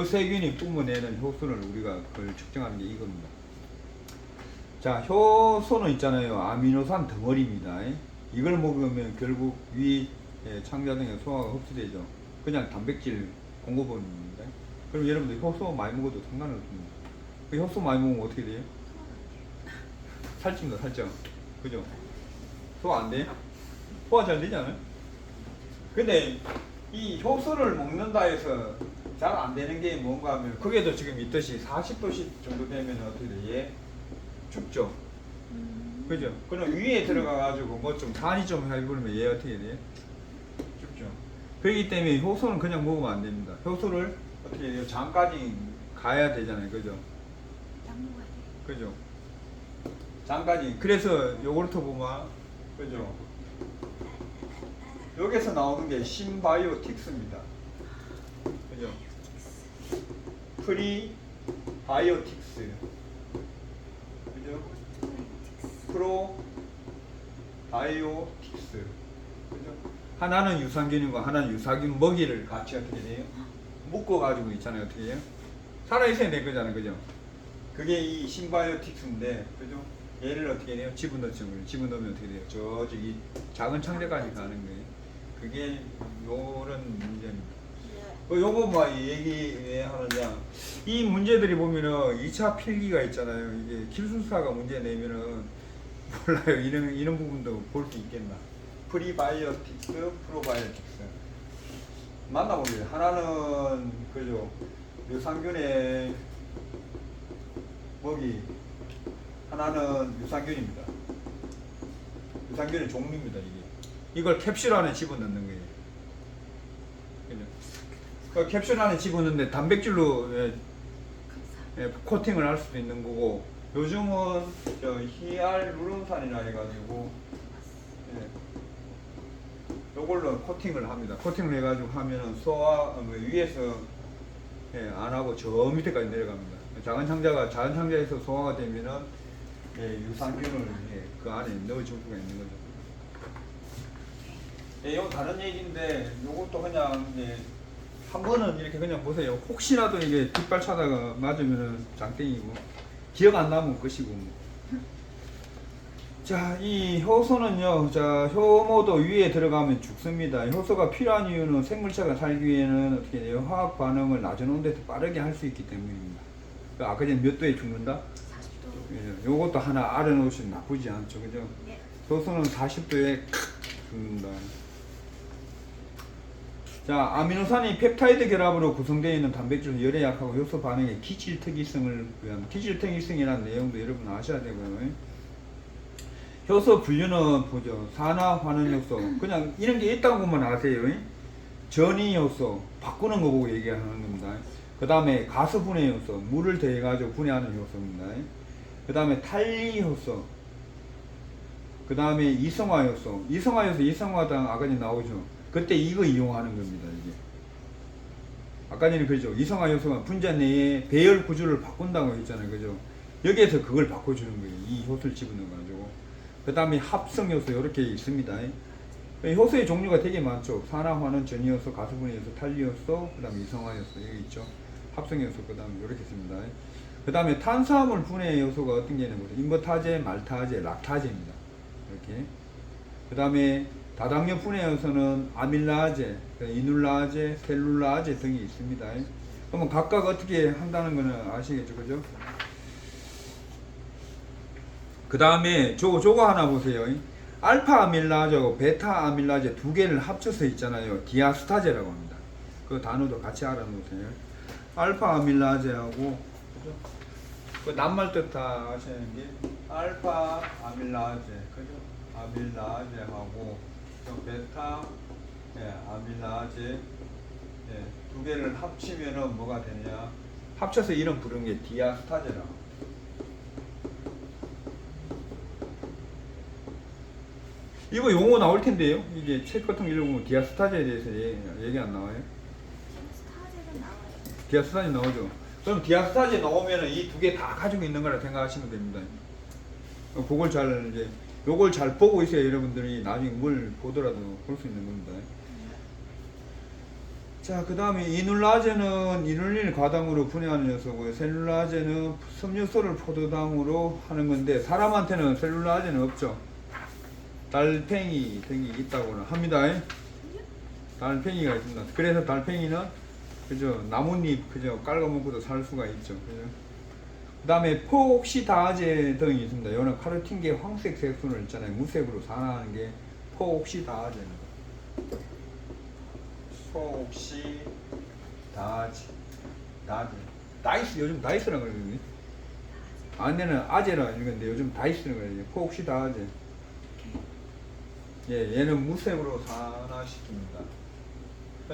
A: 세균이 뿜어내는 효소를 우리가 그걸 측정하는 게 이겁니다. 자, 효소는 있잖아요. 아미노산 덩어리입니다. 이걸 먹으면 결국 위, 창자 등의 소화가 흡수되죠. 그냥 단백질 공급원입니다. 그럼 여러분들 효소 많이 먹어도 상관없습니다. 그 효소 많이 먹으면 어떻게 돼요? 살찝니다, 살쪄. 그죠? 소화 안 돼요? 소화 잘 되지 않아요? 근데 이 효소를 먹는다 해서 잘 안 되는 게 뭔가 하면, 그게도 지금 있듯이 40도씨 정도 되면 어떻게 돼? 얘 죽죠? 그죠? 그럼 위에 들어가가지고 뭐 좀 간이 좀 해버리면 얘 어떻게 돼? 죽죠? 그렇기 때문에 효소는 그냥 먹으면 안 됩니다. 효소를 어떻게 해요? 장까지 가야 되잖아요. 그죠?
B: 약 먹어야 돼.
A: 그죠? 장까지. 그래서 요구르트 보면, 그죠? 여기서 나오는 게 신바이오틱스입니다. 그죠? 프리바이오틱스. 그죠? 프로바이오틱스. 그죠? 하나는 유산균이고 하나는 유산균 먹이를 같이 어떻게 돼요? 묶어가지고 있잖아요. 어떻게 해요? 살아있어야 될 거잖아요. 그죠? 그게 이 신바이오틱스인데, 그죠? 얘를 어떻게 해요? 집어넣죠. 집어넣으면 어떻게 돼요? 저기 작은 창자까지 가는 거예요. 그게 요런 문제입니다. 요거 뭐 얘기 왜 하느냐? 이 문제들이 보면은 2차 필기가 있잖아요. 이게 기술사가 문제 내면은 몰라요. 이런 부분도 볼 수 있겠나? 프리바이오틱스, 프로바이오틱스. 만나보게요. 하나는 그죠? 유산균의 먹이, 하나는 유산균입니다. 유산균의 종류입니다. 이걸 캡슐 안에 집어넣는 거예요. 그죠? 그 캡슐 안에 집어넣는데 단백질로 코팅을 할 수도 있는 거고, 요즘은 저 히알루론산이라 해가지고 요걸로 코팅을 합니다. 코팅을 해가지고 하면은 소화 위에서 안 하고 저 밑에까지 내려갑니다. 작은 창자에서 소화가 되면은 유산균을 그 안에 넣어줄 수가 있는 거죠. 이건 다른 얘기인데, 요것도 그냥 한 번은 이렇게 그냥 보세요. 혹시라도 이게 뒷발 차다가 맞으면은 장땡이고, 기억 안 나면 끝이고. 자, 이 효소는요, 자, 효모도 위에 들어가면 죽습니다. 효소가 필요한 이유는 생물체가 살기 위해는 어떻게 돼요? 화학 반응을 낮은 온도에서 빠르게 할 수 있기 때문입니다. 아까 전에 몇 도에 죽는다?
B: 40도.
A: 요것도 하나 알아놓으시면 나쁘지 않죠, 그죠?
B: 네.
A: 효소는 40도에 죽는다. 자, 아미노산이 펩타이드 결합으로 구성되어 있는 단백질은 열에 약하고 효소 반응의 기질 특이성을 위한, 기질 특이성이라는 내용도 여러분 아셔야 되고요. 효소 분류는 보죠. 산화 환원 효소. 그냥 이런 게 있다고만 아세요. 전이 효소, 바꾸는 거 보고 얘기하는 겁니다. 그 다음에 가스 분해 효소, 물을 더해가지고 분해하는 효소입니다. 그 다음에 탄리 효소. 그 다음에 이성화 효소. 이성화당 아까 전에 나오죠. 그때 이거 이용하는 겁니다. 이게 아까 전에 그죠? 이성화 효소가 분자 내에 배열 구조를 바꾼다고 했잖아요. 그죠? 여기에서 그걸 바꿔주는 거예요. 이 효소를 집어넣어가지고. 그 다음에 합성 효소 이렇게 있습니다. 효소의 종류가 되게 많죠. 산화환원, 전이효소, 가스분해효소, 탄리효소, 그 다음에 이성화효소 여기 있죠. 합성효소, 그 다음에 이렇게 있습니다. 그 다음에 탄수화물 분해 요소가 어떤 게 있는 거죠? 인버타제, 말타제, 락타제입니다. 이렇게. 그 다음에 다당뇨 분해 요소는 아밀라제, 이눌라제, 셀룰라제 등이 있습니다. 그러면 각각 어떻게 한다는 거는 아시겠죠, 그죠? 그 다음에 저거 하나 보세요. 알파 아밀라제하고 베타 아밀라제 두 개를 합쳐서 있잖아요. 디아스타제라고 합니다. 그 단어도 같이 알아놓으세요. 알파 아밀라제하고, 그죠? 그 낱말 뜻 다 아시는 게 알파 아밀라제, 그죠? 아밀라제하고 베타 아밀라제 두 개를 합치면은 뭐가 되냐? 합쳐서 이름 부르는 게 디아스타제라고. 이거 용어 나올 텐데요. 이게 책 같은 거 읽어보면 디아스타제에 대해서 얘기 안 나와요?
B: 스타제는 나와요.
A: 디아스타제 나오죠. 그럼 디아스타제 나오면은 이 두 개 다 가지고 있는 거라 생각하시면 됩니다. 그걸 잘 이제 요걸 잘 보고 있어야 여러분들이 나중에 뭘 보더라도 볼 수 있는 겁니다. 자, 그 다음에 이눌라제는 이눌린 과당으로 분해하는 요소고요. 셀룰라제는 섬유소를 포도당으로 하는 건데 사람한테는 셀룰라제는 없죠. 달팽이 등이 있다고는 합니다. 달팽이가 있습니다. 그래서 달팽이는 그죠 나뭇잎 그죠 깔아먹고도 살 수가 있죠. 그죠? 그 다음에 포옥시다제 등이 있습니다. 이거는 카로틴계 황색 색소를 있잖아요. 무색으로 산화하는 게 포옥시다제입니다. 포옥시다제 다이스 요즘 다이스라고 그러거든요. 안에는 아제라 이건데 요즘 다이스라고 그래요. 포옥시다제. 예, 얘는 무색으로 산화시킵니다.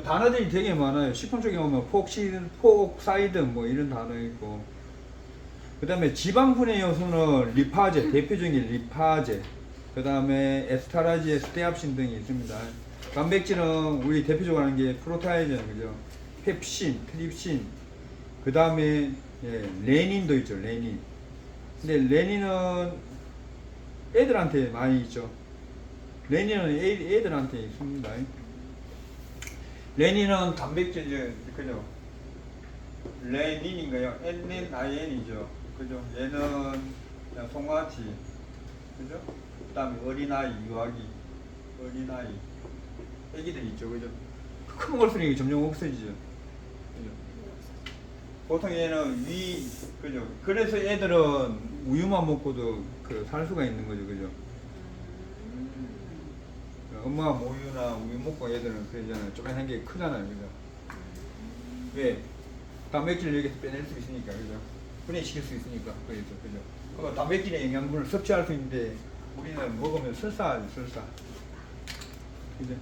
A: 단어들이 되게 많아요. 식품 쪽에 오면 포옥사이드 뭐 이런 단어 있고. 그 다음에 지방분해 요소는 리파제, 대표적인 리파제. 그 다음에 에스타라제, 스테압신 등이 있습니다. 단백질은 우리 대표적으로 하는 게 프로테아제는 그죠? 펩신, 트립신. 그 다음에 예, 레닌도 있죠, 레닌. 근데 레닌은 애들한테 많이 있죠. 레닌은 애들한테 있습니다. 레닌은 단백질, 그죠? 레닌인가요? NNIN이죠. 그죠? 얘는 그냥 송아지, 그죠? 그 다음에 어린아이, 유아기, 어린아이, 애기들 있죠, 그죠? 큰 걸수록 점점 없어지죠. 그죠? 보통 얘는 그죠? 그래서 애들은 우유만 먹고도 살 수가 있는 거죠, 그죠? 엄마 모유나 우유 먹고 애들은 그러잖아요. 쪼매한 게 크잖아요, 그죠? 왜? 단백질을 여기서 빼낼 수 있으니까, 그죠? 분해시킬 수 있으니까, 그래서, 그죠? 그 단백질의 영양분을 섭취할 수 있는데, 우리는 먹으면 설사하지, 설사. 그죠?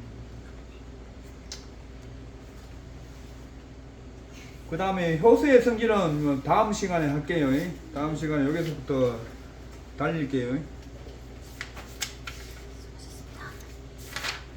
A: 그 다음에 효소의 성질은 다음 시간에 할게요. 다음 시간에 여기서부터 달릴게요.